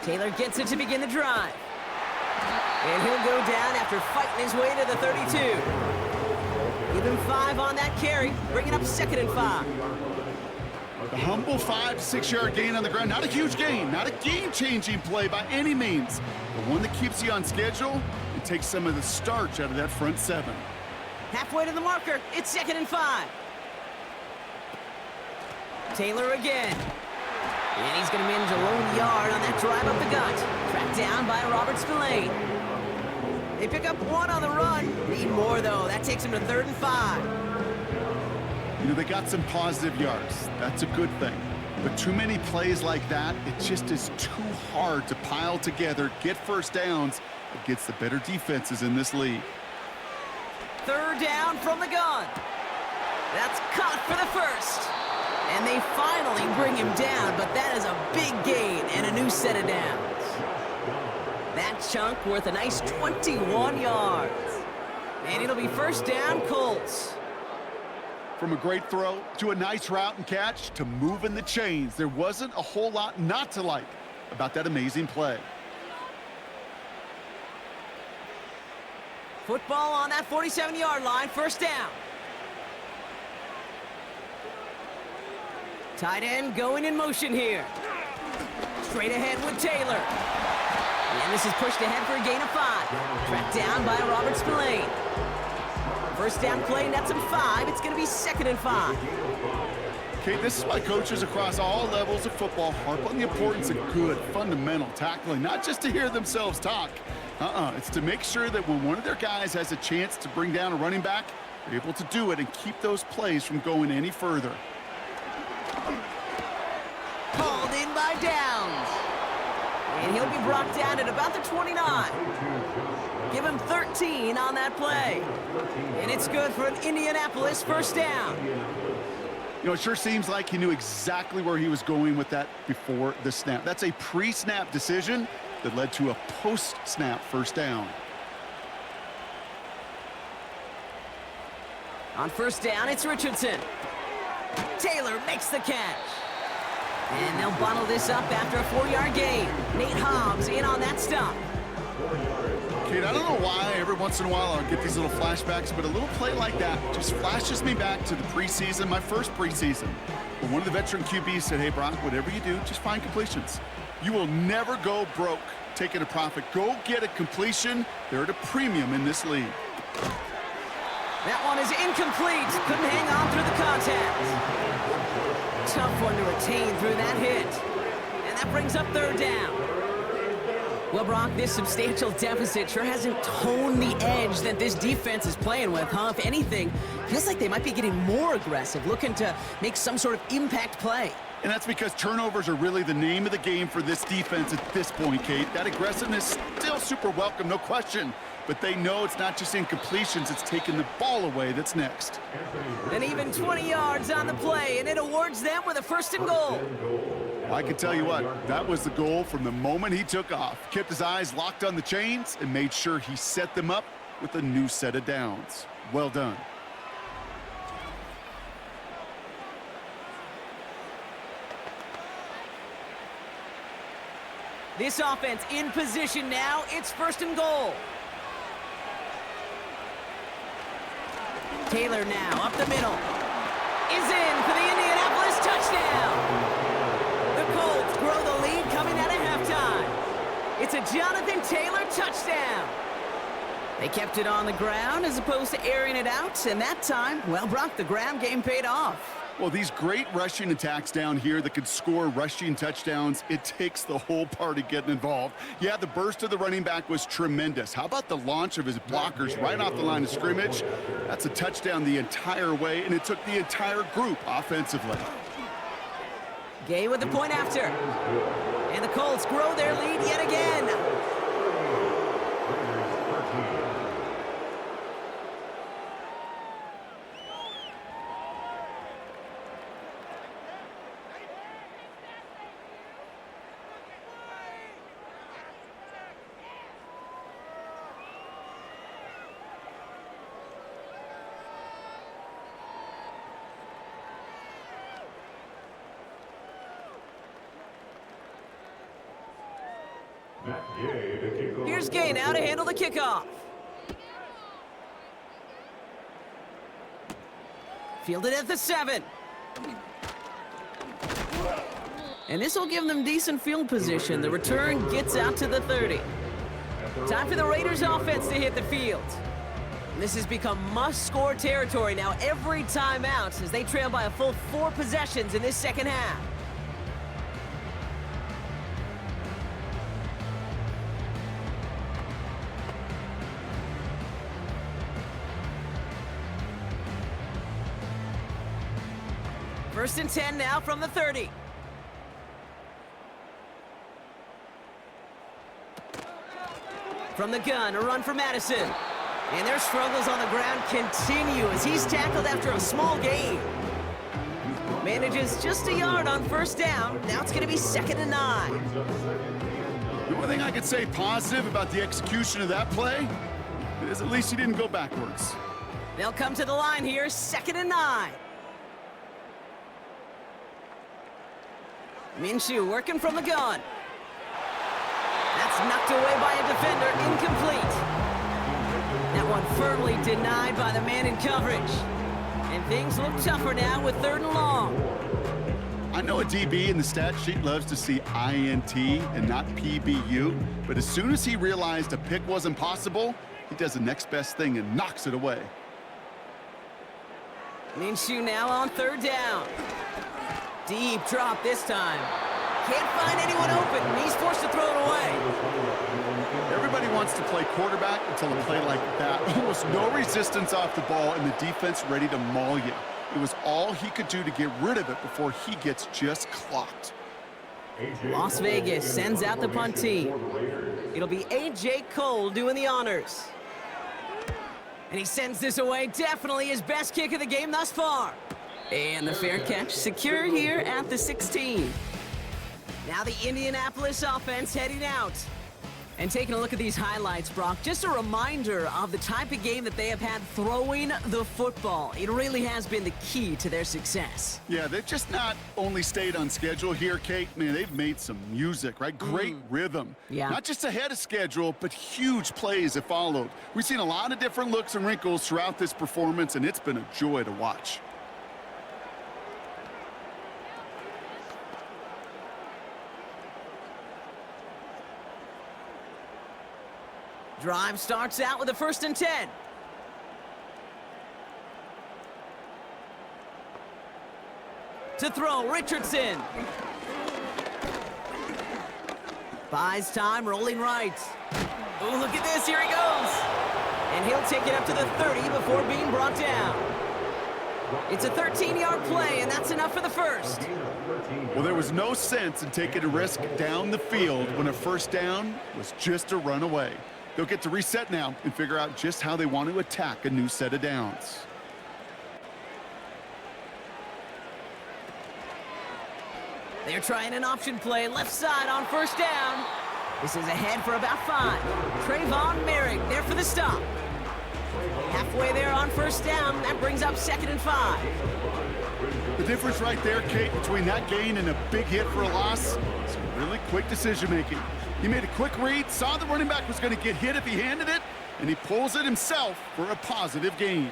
B: Taylor gets it to begin the drive. And he'll go down after fighting his way to the 32. Give him 5 on that carry, bringing up 2nd and 5.
C: The humble 5 to 6 yard gain on the ground. Not a huge gain, not a game-changing play by any means, but one that keeps you on schedule and takes some of the starch out of that front 7.
B: Halfway to the marker, it's 2nd and 5. Taylor again. And he's going to manage a lone yard on that drive up the gut. Tracked down by Robert Spillane. They pick up 1 on the run. Need more, though. That takes him to 3rd and 5.
C: You know, they got some positive yards. That's a good thing. But too many plays like that, it just is too hard to pile together, get first downs against the better defenses in this league.
B: 3rd down from the gun. That's caught for the 1st. And they finally bring him down, but that is a big gain and a new set of downs. That chunk worth a nice 21 yards. And it'll be 1st down, Colts.
C: From a great throw to a nice route and catch to moving the chains, there wasn't a whole lot not to like about that amazing play.
B: Football on that 47-yard line, 1st down. Tight end going in motion here. Straight ahead with Taylor. And this is pushed ahead for a gain of 5. Tracked down by Robert Spillane. 1st down play, nets him 5. It's going to be 2nd and 5.
C: Okay, this is why coaches across all levels of football harp on the importance of good, fundamental tackling, not just to hear themselves talk. It's to make sure that when one of their guys has a chance to bring down a running back, they're able to do it and keep those plays from going any further.
B: Called in by Downs. And he'll be brought down at about the 29. Give him 13 on that play. And it's good for an Indianapolis 1st down.
C: You know, it sure seems like he knew exactly where he was going with that before the snap. That's a pre-snap decision that led to a post-snap 1st down.
B: On 1st down, it's Richardson. Taylor makes the catch. And they'll bottle this up after a 4-yard gain. Nate Hobbs in on that stop.
C: Kate, I don't know why every once in a while I'll get these little flashbacks, but a little play like that just flashes me back to the preseason, my first preseason. When one of the veteran QBs said, hey, Brock, whatever you do, just find completions. You will never go broke taking a profit. Go get a completion. They're at a premium in this league.
B: That one is incomplete. Couldn't hang on through the contact. Tough one to retain through that hit. And that brings up third down. Well, Brock, this substantial deficit sure hasn't toned the edge that this defense is playing with, huh? If anything, feels like they might be getting more aggressive, looking to make some sort of impact play.
C: And that's because turnovers are really the name of the game for this defense at this point, Kate. That aggressiveness still super welcome, no question. But they know it's not just incompletions, it's taking the ball away that's next.
B: And even 20 yards on the play, and it awards them with a 1st and goal.
C: I can tell you what, that was the goal from the moment he took off. Kept his eyes locked on the chains and made sure he set them up with a new set of downs. Well done.
B: This offense in position now. It's 1st and goal. Taylor now up the middle. Is in for the Indianapolis touchdown. The Colts grow the lead coming out of halftime. It's a Jonathan Taylor touchdown. They kept it on the ground as opposed to airing it out, and that time, well, Brock, the ground game paid off.
C: Well, these great rushing attacks down here that could score rushing touchdowns, it takes the whole party getting involved. Yeah, the burst of the running back was tremendous. How about the launch of his blockers right off the line of scrimmage? That's a touchdown the entire way, and it took the entire group offensively.
B: Gay with the point after. And the Colts grow their lead yet again. Here's Gay now to handle the kickoff. Fielded at the 7. And this will give them decent field position. The return gets out to the 30. Time for the Raiders offense to hit the field. This has become must-score territory now every time out as they trail by a full 4 possessions in this second half. First and 10 now from the 30. From the gun, a run for Madison. And their struggles on the ground continue as he's tackled after a small gain. Manages just a yard on 1st down. Now it's going to be 2nd and 9.
C: The only thing I could say positive about the execution of that play is at least he didn't go backwards.
B: They'll come to the line here, 2nd and 9. Minshew working from the gun. That's knocked away by a defender, incomplete. That one firmly denied by the man in coverage. And things look tougher now with 3rd and long.
C: I know a DB in the stat sheet loves to see INT and not PBU, but as soon as he realized a pick wasn't possible, he does the next best thing and knocks it away.
B: Minshew now on 3rd down. Deep drop this time. Can't find anyone open, and he's forced to throw it away.
C: Everybody wants to play quarterback until a play like that. Almost no resistance off the ball, and the defense ready to maul you. It was all he could do to get rid of it before he gets just clocked.
B: Las Vegas sends out the punt team. It'll be A.J. Cole doing the honors. And he sends this away, definitely his best kick of the game thus far. And the fair catch secure here at the 16. Now the Indianapolis offense heading out. And taking a look at these highlights, Brock, just a reminder of the type of game that they have had throwing the football. It really has been the key to their success.
C: Yeah, they've just not only stayed on schedule here, Kate. Man, they've made some music, right? Great rhythm.
B: Yeah.
C: Not just ahead of schedule, but huge plays have followed. We've seen a lot of different looks and wrinkles throughout this performance, and it's been a joy to watch.
B: Drive starts out with a 1st and 10. To throw, Richardson. Buys time, rolling right. Oh, look at this, here he goes. And he'll take it up to the 30 before being brought down. It's a 13-yard play, and that's enough for the first.
C: Well, there was no sense in taking a risk down the field when a first down was just a run away. They'll get to reset now and figure out just how they want to attack a new set of downs.
B: They're trying an option play, left side on 1st down. This is ahead for about 5. Trayvon Merrick there for the stop. Halfway there on 1st down. That brings up 2nd and 5.
C: The difference right there, Kate, between that gain and a big hit for a loss is really quick decision-making. He made a quick read, saw the running back was going to get hit if he handed it, and he pulls it himself for a positive gain.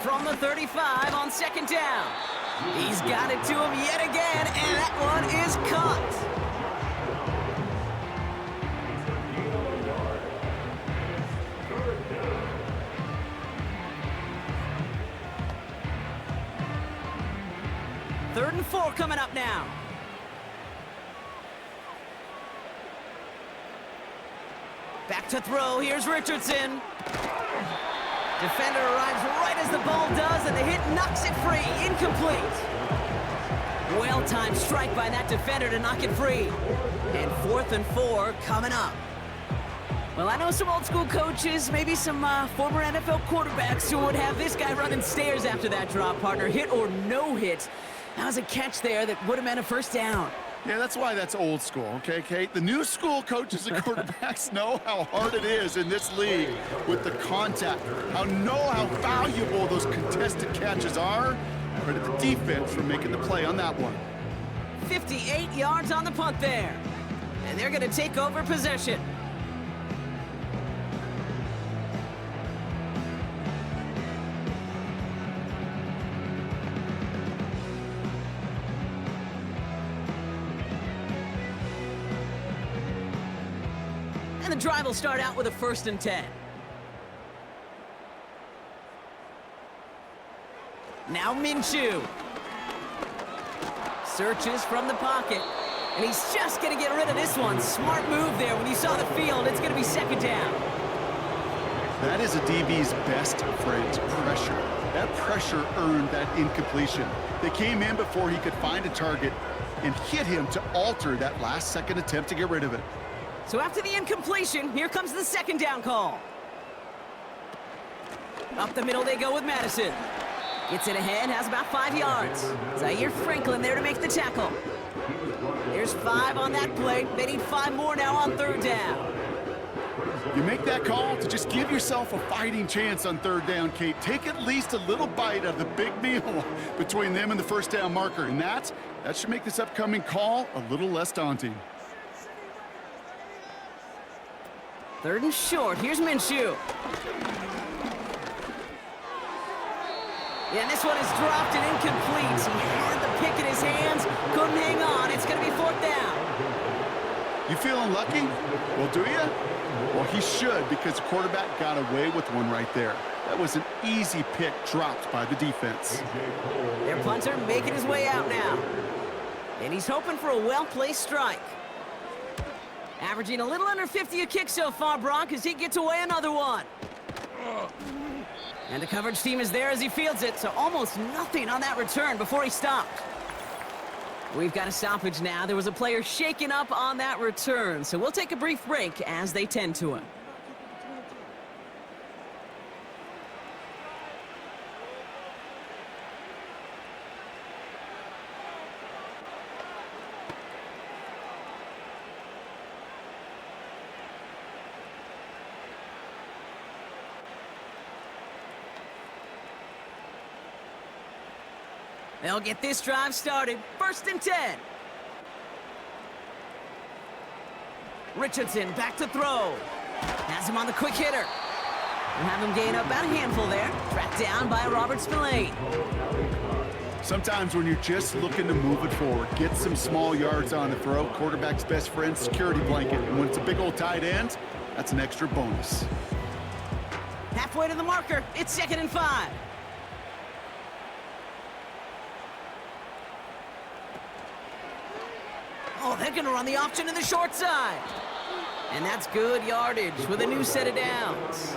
B: From the 35 on 2nd down. He's got it to him yet again, and that one is caught. Third and 4 coming up now. Back to throw, here's Richardson. Defender arrives right as the ball does, and the hit knocks it free. Incomplete. Well-timed strike by that defender to knock it free. And 4th and 4 coming up. Well, I know some old-school coaches, maybe some former NFL quarterbacks who would have this guy running stairs after that drop, partner. Hit or no hit. That was a catch there that would have meant a 1st down.
C: Yeah, that's why that's old school, okay, Kate? The new school coaches and quarterbacks know how hard it is in this league with the contact, how valuable those contested catches are. Credit the defense for making the play on that one.
B: 58 yards on the punt there. And they're going to take over possession. And the drive will start out with a 1st and 10. Now Minshew. Searches from the pocket. And he's just going to get rid of this one. Smart move there. When you saw the field, it's going to be 2nd down.
C: That is a DB's best friend, pressure. That pressure earned that incompletion. They came in before he could find a target and hit him to alter that last-second attempt to get rid of it.
B: So after the incompletion, here comes the 2nd down call. Up the middle they go with Madison. Gets it ahead, has about 5 yards. Zaire Franklin there to make the tackle. There's 5 on that play. They need 5 more now on 3rd down.
C: You make that call to just give yourself a fighting chance on 3rd down, Kate. Take at least a little bite of the big meal between them and the 1st down marker. And that should make this upcoming call a little less daunting.
B: 3rd and short. Here's Minshew. And this one is dropped and incomplete. He had the pick in his hands, couldn't hang on. It's going to be 4th down.
C: You feeling lucky? Well, do you? Well, he should, because the quarterback got away with one right there. That was an easy pick dropped by the defense.
B: Their punter making his way out now. And he's hoping for a well-placed strike. Averaging a little under 50 a kick so far, Brock, as he gets away another one. And the coverage team is there as he fields it, so almost nothing on that return before he stopped. We've got a stoppage now. There was a player shaken up on that return, so we'll take a brief break as they tend to him. They'll get this drive started. 1st and 10. Richardson back to throw. Has him on the quick hitter. And have him gain up about a handful there. Tracked down by Robert Spillane.
C: Sometimes when you're just looking to move it forward, get some small yards on the throw, quarterback's best friend, security blanket. And when it's a big old tight end, That's an extra bonus.
B: Halfway to the marker. It's 2nd and 5. Oh, they're going to run the option to the short side. And that's good yardage with a new set of downs.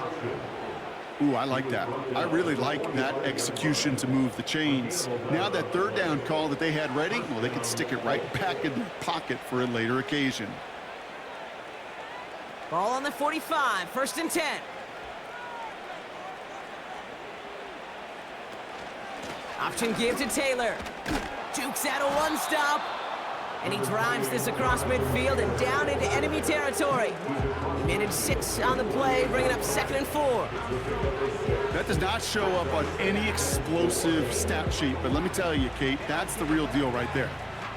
C: Ooh, I like that. I really like that execution to move the chains. Now that 3rd down call that they had ready, well, they can stick it right back in their pocket for a later occasion.
B: Ball on the 45, 1st and 10. Option give to Taylor. Jukes out a one-stop. And he drives this across midfield and down into enemy territory. He managed 6 on the play, bringing up 2nd and 4.
C: That does not show up on any explosive stat sheet, but let me tell you, Kate, that's the real deal right there.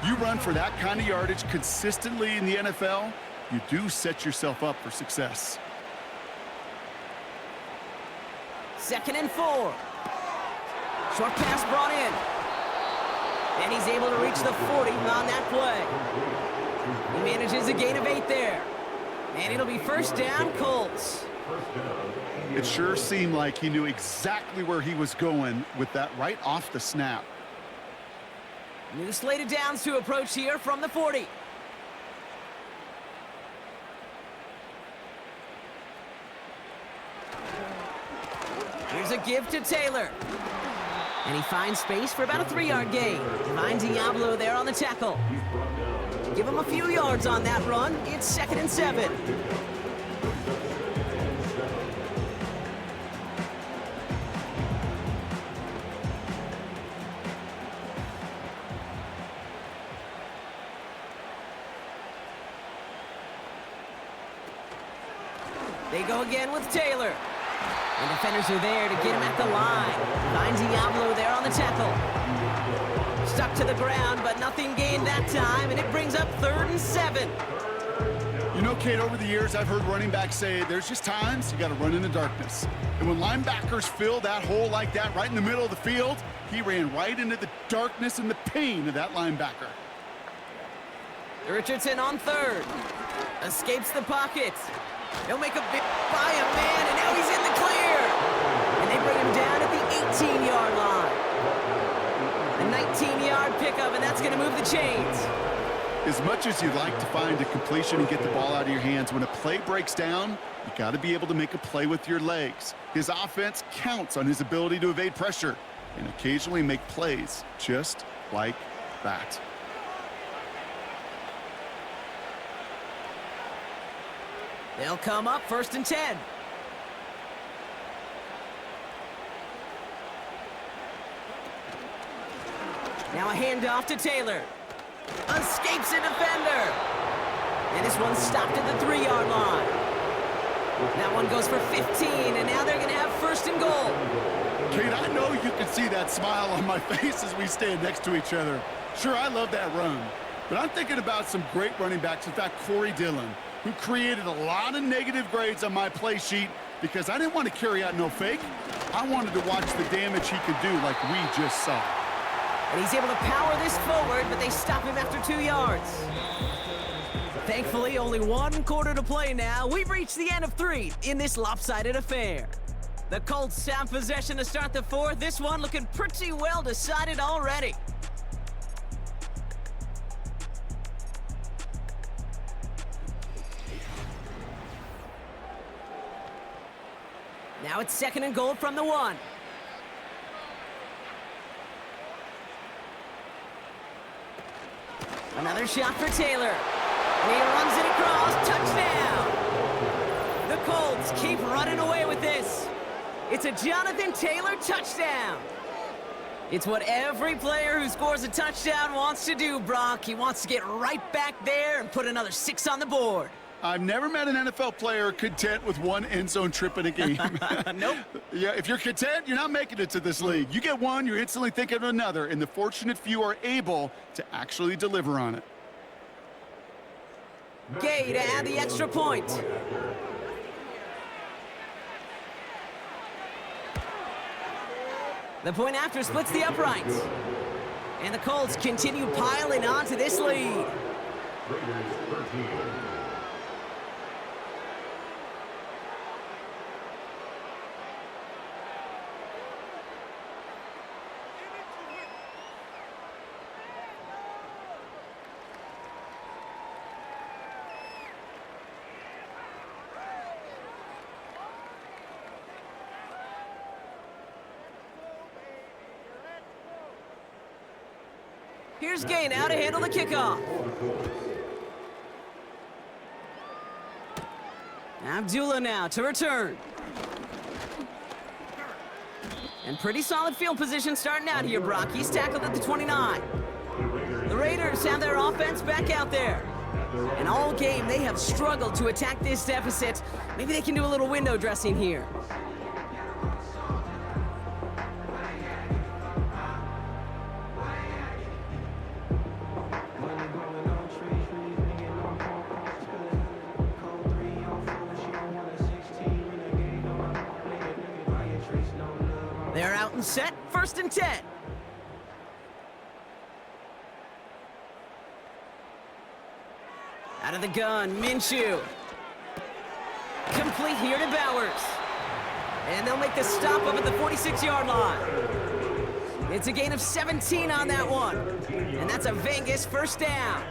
C: You run for that kind of yardage consistently in the NFL, you do set yourself up for success.
B: 2nd and 4. Short pass brought in. And he's able to reach the 40 on that play. He manages a gain of 8 there. And it'll be 1st down, Colts.
C: It sure seemed like he knew exactly where he was going with that right off the snap.
B: New slate of downs to approach here from the 40. Here's a give to Taylor. And he finds space for about a 3-yard gain. Finds Diablo there on the tackle. Give him a few yards on that run. It's 2nd and 7. They go again with Taylor. And defenders are there to get him at the line. Finds Diablo there on the tackle. Stuck to the ground, but nothing gained that time, and it brings up 3rd and 7.
C: You know, Kate, over the years, I've heard running backs say there's just times you got to run in the darkness. And when linebackers fill that hole like that right in the middle of the field, he ran right into the darkness and the pain of that linebacker.
B: Richardson on 3rd. Escapes the pocket. He'll make a big by a man, and now he's in the clear. And they bring him down at the 18-yard line. A 19-yard pickup, and that's going to move the chains.
C: As much as you'd like to find a completion and get the ball out of your hands, when a play breaks down, you got to be able to make a play with your legs. His offense counts on his ability to evade pressure and occasionally make plays just like that.
B: They'll come up 1st and 10. Now a handoff to Taylor. Escapes a defender. And this one's stopped at the 3-yard line. That one goes for 15, and now they're going to have 1st and goal.
C: Kate, I know you can see that smile on my face as we stand next to each other. Sure, I love that run. But I'm thinking about some great running backs. In fact, Corey Dillon, who created a lot of negative grades on my play sheet because I didn't want to carry out no fake. I wanted to watch the damage he could do like we just saw.
B: And he's able to power this forward, but they stop him after 2 yards. Thankfully, only 1 quarter to play now. We've reached the end of 3 in this lopsided affair. The Colts have possession to start the 4th. This one looking pretty well decided already. Now it's 2nd and goal from the 1. Another shot for Taylor. And he runs it across. Touchdown! The Colts keep running away with this. It's a Jonathan Taylor touchdown. It's what every player who scores a touchdown wants to do, Brock. He wants to get right back there and put another 6 on the board.
C: I've never met an NFL player content with 1 end zone trip in a game.
B: Nope.
C: Yeah, if you're content, you're not making it to this league. You get 1, you're instantly thinking of another, and the fortunate few are able to actually deliver on it.
B: Gay to add the extra point. The point after splits the uprights. And the Colts continue piling onto this lead. Here's Gay now to handle the kickoff. Abdullah now to return. And pretty solid field position starting out here, Brock. He's tackled at the 29. The Raiders have their offense back out there. And all game, they have struggled to attack this deficit. Maybe they can do a little window dressing here. They're out and set, 1st and 10. Out of the gun, Minshew. Complete here to Bowers. And they'll make the stop up at the 46-yard line. It's a gain of 17 on that one. And that's a Vegas 1st down.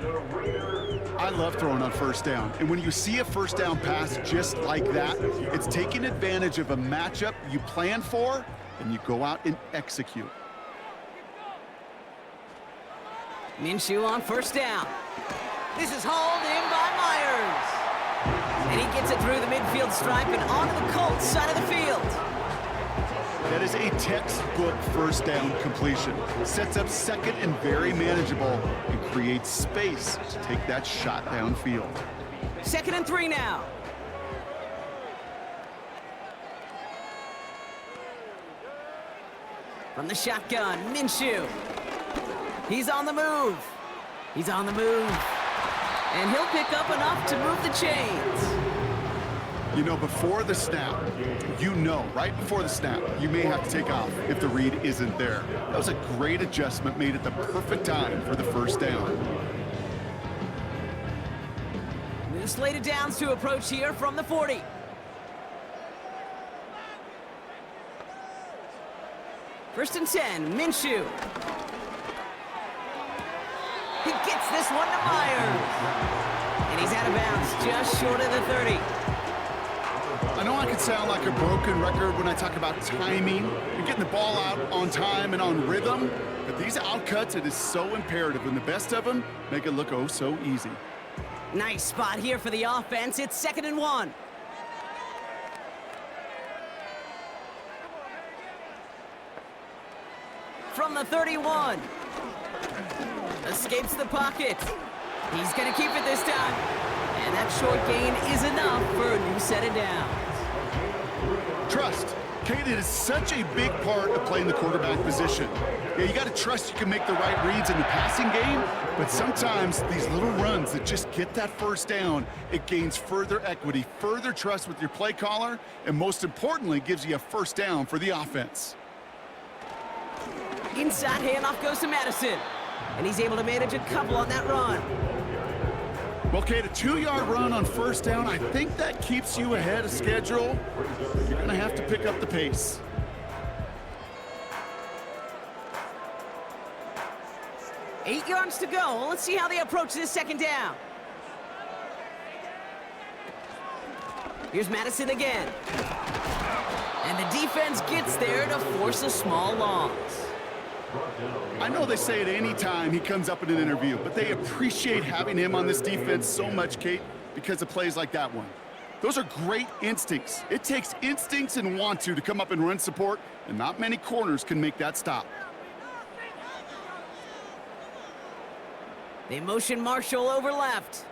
C: I love throwing on 1st down. And when you see a 1st down pass just like that, it's taking advantage of a matchup you plan for, and you go out and execute.
B: Minshew on 1st down. This is hauled in by Myers. And he gets it through the midfield stripe and onto the Colts side of the field.
C: That is a textbook 1st down completion. Sets up 2nd and very manageable and creates space to take that shot downfield.
B: 2nd and 3 now. From the shotgun, Minshew. He's on the move. He's on the move. And he'll pick up enough to move the chains.
C: You know, before the snap, right before the snap, you may have to take off if the read isn't there. That was a great adjustment made at the perfect time for the 1st down.
B: New slated downs to approach here from the 40. First and 10, Minshew. He gets this one to Myers. And he's out of bounds, just short of the 30.
C: I know I can sound like a broken record when I talk about timing and getting the ball out on time and on rhythm, but these outcuts, it is so imperative, and the best of them make it look oh so easy.
B: Nice spot here for the offense. It's 2nd and 1. From the 31. Escapes the pocket. He's going to keep it this time. And that short gain is enough for a new set of downs.
C: Trust. Kate, it is such a big part of playing the quarterback position. Yeah, you got to trust you can make the right reads in the passing game, but sometimes these little runs that just get that 1st down, it gains further equity, further trust with your play caller, and most importantly, gives you a 1st down for the offense.
B: Inside handoff goes to Madison, and he's able to manage a couple on that run.
C: Well, Kate, a 2-yard run on 1st down, I think that keeps you ahead of schedule. You're going to have to pick up the pace.
B: Eight yards to go. Let's see how they approach this 2nd down. Here's Madison again. And the defense gets there to force a small loss.
C: I know they say it any time he comes up in an interview, but they appreciate having him on this defense so much, Kate, because of plays like that one. Those are great instincts. It takes instincts and want to come up and run support, and not many corners can make that stop.
B: They motion Marshall over left.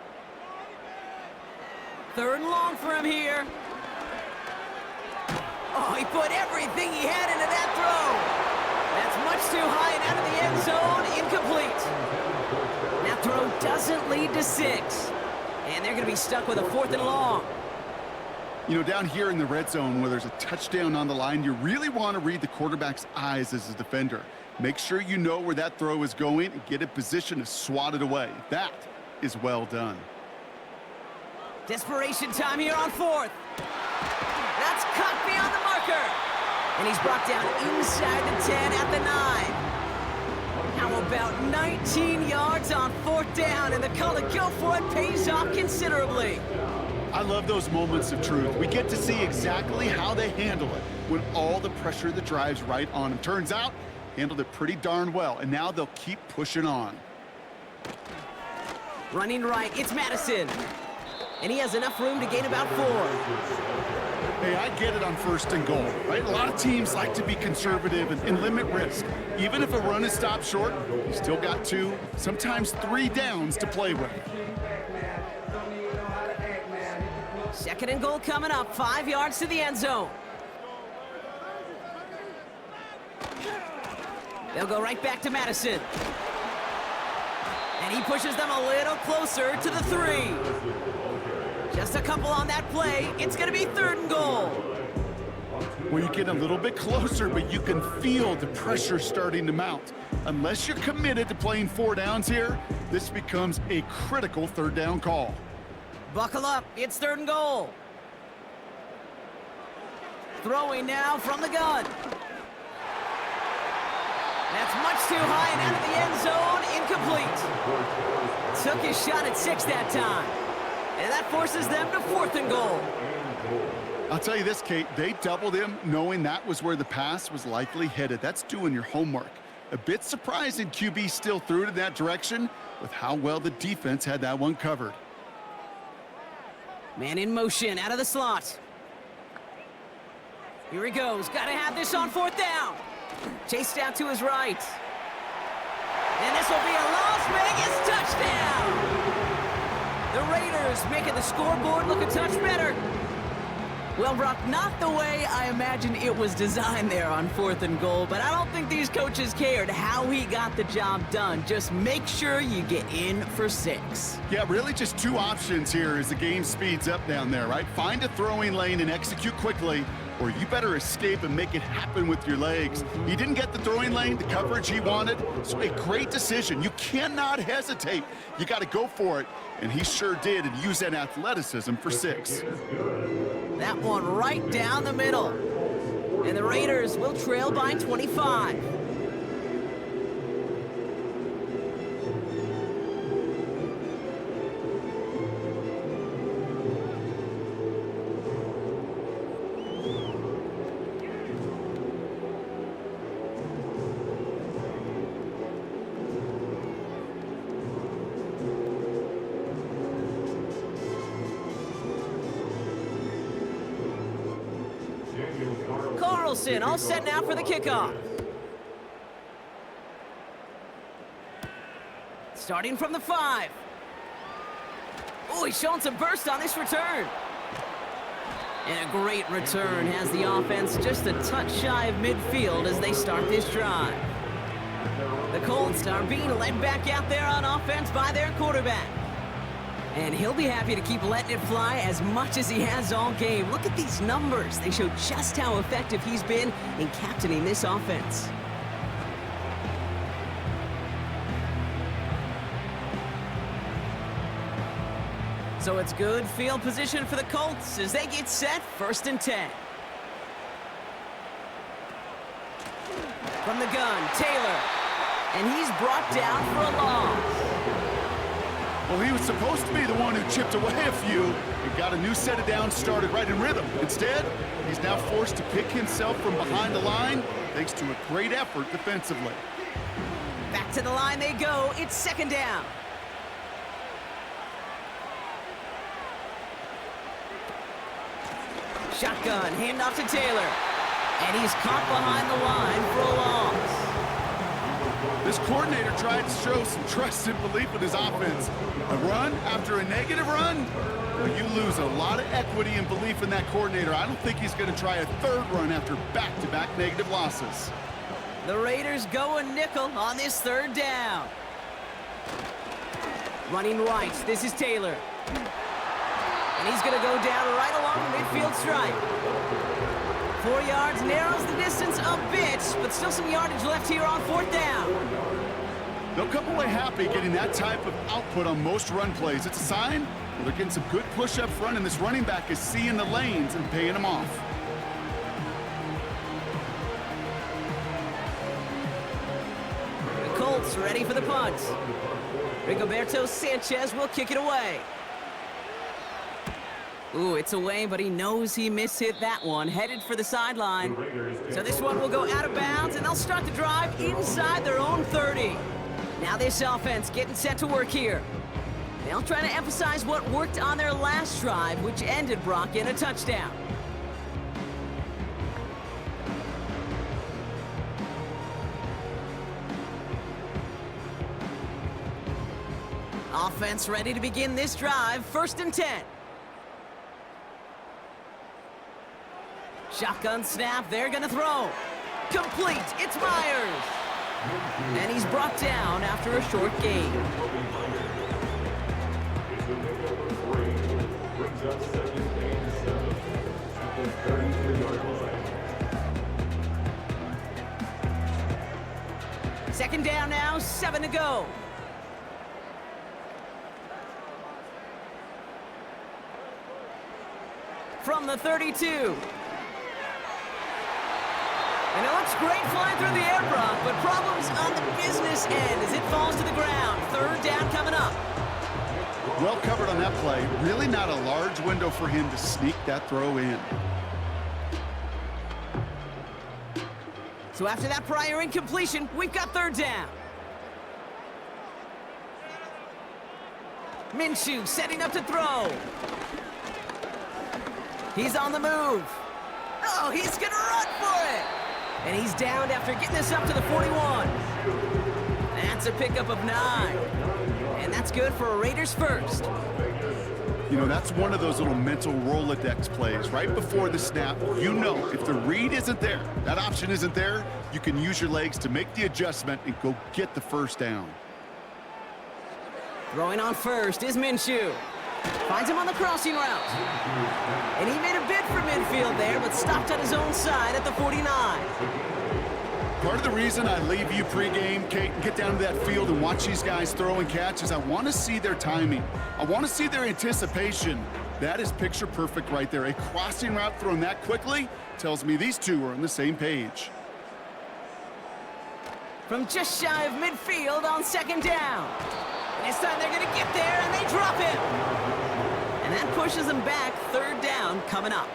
B: 3rd and long for him here. Oh, he put everything he had into that throw. That's much too high and out of the end zone, incomplete. That throw doesn't lead to 6. And they're going to be stuck with a 4th and long.
C: You know, down here in the red zone where there's a touchdown on the line, you really want to read the quarterback's eyes as a defender. Make sure you know where that throw is going and get in position to swat it away. That is well done.
B: Desperation time here on 4th. That's cut beyond the marker. And he's brought down inside the 10 at the 9. How about 19 yards on 4th down, and the call to go for it pays off considerably.
C: I love those moments of truth. We get to see exactly how they handle it when all the pressure that drives right on them. Turns out, handled it pretty darn well, and now they'll keep pushing on.
B: Running right, it's Madison. And he has enough room to gain about 4.
C: Hey, I get it on 1st and goal, right? A lot of teams like to be conservative and limit risk. Even if a run is stopped short, you still got 2, sometimes 3 downs to play with.
B: 2nd and goal coming up, 5 yards to the end zone. They'll go right back to Madison. And he pushes them a little closer to the 3. Just a couple on that play. It's going to be 3rd and goal.
C: Well, you get a little bit closer, but you can feel the pressure starting to mount. Unless you're committed to playing 4 downs here, this becomes a critical 3rd down call.
B: Buckle up. It's 3rd and goal. Throwing now from the gun. That's much too high and out of the end zone. Incomplete. Took his shot at 6 that time. And that forces them to 4th and goal.
C: I'll tell you this, Kate, they doubled him knowing that was where the pass was likely headed. That's doing your homework. A bit surprising QB still threw it in that direction with how well the defense had that one covered.
B: Man in motion out of the slot. Here he goes. Got to have this on 4th down. Chased out to his right. And this will be a Las Vegas touchdown. The Raiders making the scoreboard look a touch better. Well, Brock, not the way I imagined it was designed there on 4th and goal, but I don't think these coaches cared how he got the job done. Just make sure you get in for 6.
C: Yeah, really just 2 options here as the game speeds up down there, right? Find a throwing lane and execute quickly, or you better escape and make it happen with your legs. He didn't get the throwing lane, the coverage he wanted, so a great decision. You cannot hesitate. You got to go for it, and he sure did, and use that athleticism for 6.
B: That one right down the middle. And the Raiders will trail by 25. Carlson all set now for the kickoff. Starting from the 5. Oh, he's showing some burst on this return. And a great return has the offense just a touch shy of midfield as they start this drive. The Colts are being led back out there on offense by their quarterback. And he'll be happy to keep letting it fly as much as he has all game. Look at these numbers. They show just how effective he's been in captaining this offense. So it's good field position for the Colts as they get set 1st and 10. From the gun, Taylor. And he's brought down for a loss.
C: Well, he was supposed to be the one who chipped away a few and got a new set of downs started right in rhythm. Instead, he's now forced to pick himself from behind the line thanks to a great effort defensively.
B: Back to the line they go. It's 2nd down. Shotgun, handoff to Taylor. And he's caught behind the line for a loss.
C: This coordinator tried to show some trust and belief in his offense. A run after a negative run? Well, you lose a lot of equity and belief in that coordinator. I don't think he's going to try a 3rd run after back-to-back negative losses.
B: The Raiders go a nickel on this 3rd down. Running right, this is Taylor. And he's going to go down right along the midfield stripe. 4 yards, narrows the distance a bit, but still some yardage left here on 4th down.
C: They'll come away happy getting that type of output on most run plays. It's a sign well, they're getting some good push up front, and this running back is seeing the lanes and paying them off.
B: The Colts ready for the punt. Rigoberto Sanchez will kick it away. Ooh, it's away, but he knows he mishit that one. Headed for the sideline. So this one will go out of bounds, and they'll start the drive inside their own 30. Now this offense getting set to work here. They'll try to emphasize what worked on their last drive, which ended Brock in a touchdown. Offense ready to begin this drive, 1st and 10. Shotgun snap, they're gonna throw. Complete, it's Myers. And he's brought down after a short gain.
D: Brings up 2nd and 7 at the 33-yard line.
B: 2nd down now, 7 to go. From the 32. And it looks great flying through the air, Brock, but problems on the business end as it falls to the ground. 3rd down coming up.
C: Well covered on that play. Really not a large window for him to sneak that throw in.
B: So after that prior incompletion, we've got 3rd down. Minshew setting up to throw. He's on the move. Oh, he's gonna run for it. And he's downed after getting this up to the 41. That's a pickup of 9. And that's good for a Raiders 1st.
C: You know, that's one of those little mental Rolodex plays. Right before the snap, you know if the read isn't there, that option isn't there, you can use your legs to make the adjustment and go get the 1st down.
B: Throwing on 1st is Minshew. Finds him on the crossing route. And he made a bid for midfield there, but stopped on his own side at the 49.
C: Part of the reason I leave you pregame, Kate, and get down to that field and watch these guys throw and catch is I want to see their timing. I want to see their anticipation. That is picture perfect right there. A crossing route thrown that quickly tells me these two are on the same page.
B: From just shy of midfield on 2nd down. And this time they're going to get there, and they drop him. And that pushes them back, 3rd down coming up.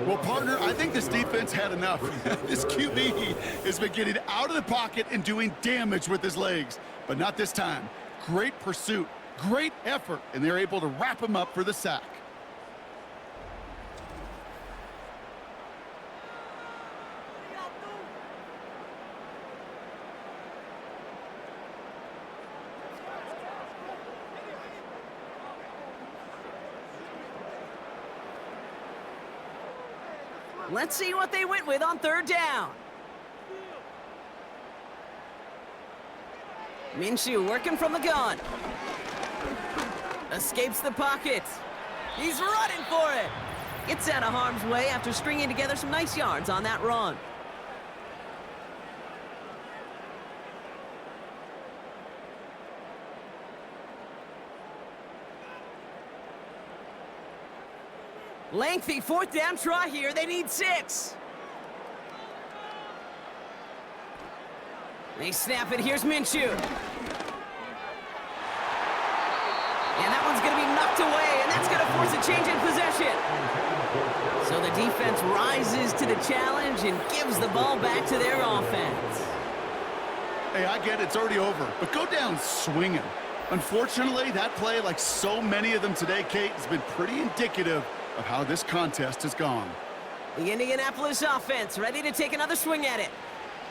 C: Well, partner, I think this defense had enough. This QB has been getting out of the pocket and doing damage with his legs. But not this time. Great pursuit, great effort, and they're able to wrap him up for the sack.
B: Let's see what they went with on 3rd down. Minshew working from the gun. Escapes the pocket. He's running for it. Gets out of harm's way after stringing together some nice yards on that run. Lengthy 4th down try here. They need 6. They snap it. Here's Minshew. And that one's going to be knocked away, and that's going to force a change in possession. So the defense rises to the challenge and gives the ball back to their offense.
C: Hey, I get it. It's already over. But go down swinging. Unfortunately, that play, like so many of them today, Kate, has been pretty indicative of how this contest has gone.
B: The Indianapolis offense ready to take another swing at it.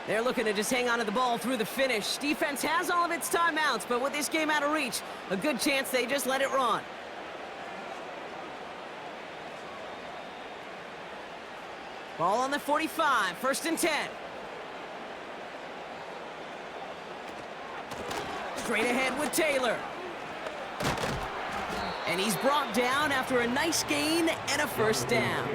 B: They're looking to just hang on to the ball through the finish. Defense has all of its timeouts, but with this game out of reach, a good chance they just let it run. Ball on the 45, 1st and 10. Straight ahead with Taylor. And he's brought down after a nice gain and a 1st down.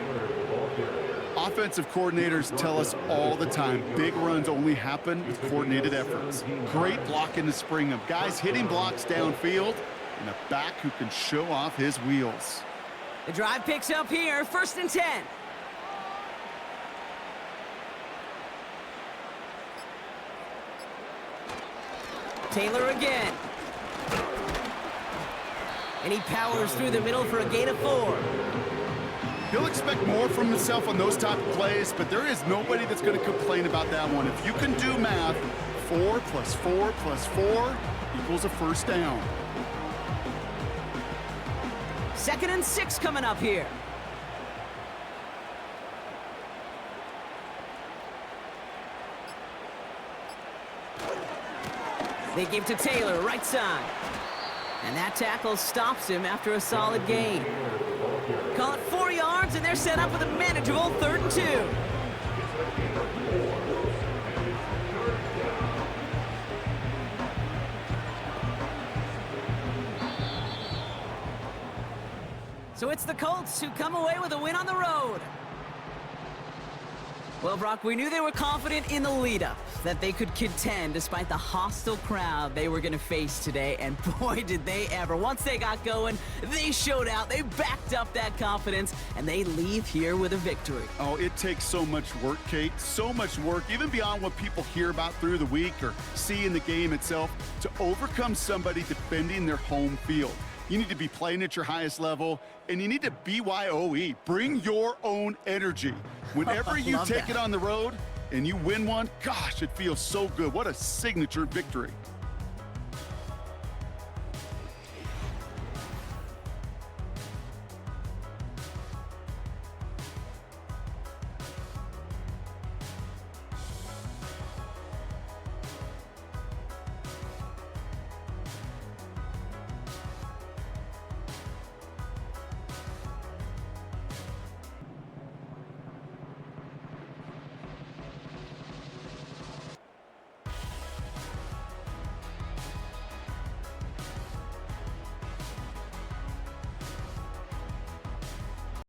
C: Offensive coordinators tell us all the time, big runs only happen with coordinated efforts. Great blocking to spring them. Guys hitting blocks downfield, and a back who can show off his wheels.
B: The drive picks up here, 1st and 10. Taylor again. And he powers through the middle for a gain of 4.
C: He'll expect more from himself on those type of plays, but there is nobody that's going to complain about that one. If you can do math, 4 plus 4 plus 4 equals a first down.
B: 2nd and 6 coming up here. They give to Taylor, right side. And that tackle stops him after a solid gain. Call it 4 yards, and they're set up with a manageable 3rd and 2. So it's the Colts who come away with a win on the road. Well, Brock, we knew they were confident in the lead-up, that they could contend despite the hostile crowd they were going to face today, and boy, did they ever. Once they got going, they showed out, they backed up that confidence, and they leave here with a victory.
C: Oh, it takes so much work, Kate, so much work, even beyond what people hear about through the week or see in the game itself, to overcome somebody defending their home field. You need to be playing at your highest level, and you need to BYOE. Bring your own energy. Whenever you take it on the road and you win one, gosh, it feels so good. What a signature victory.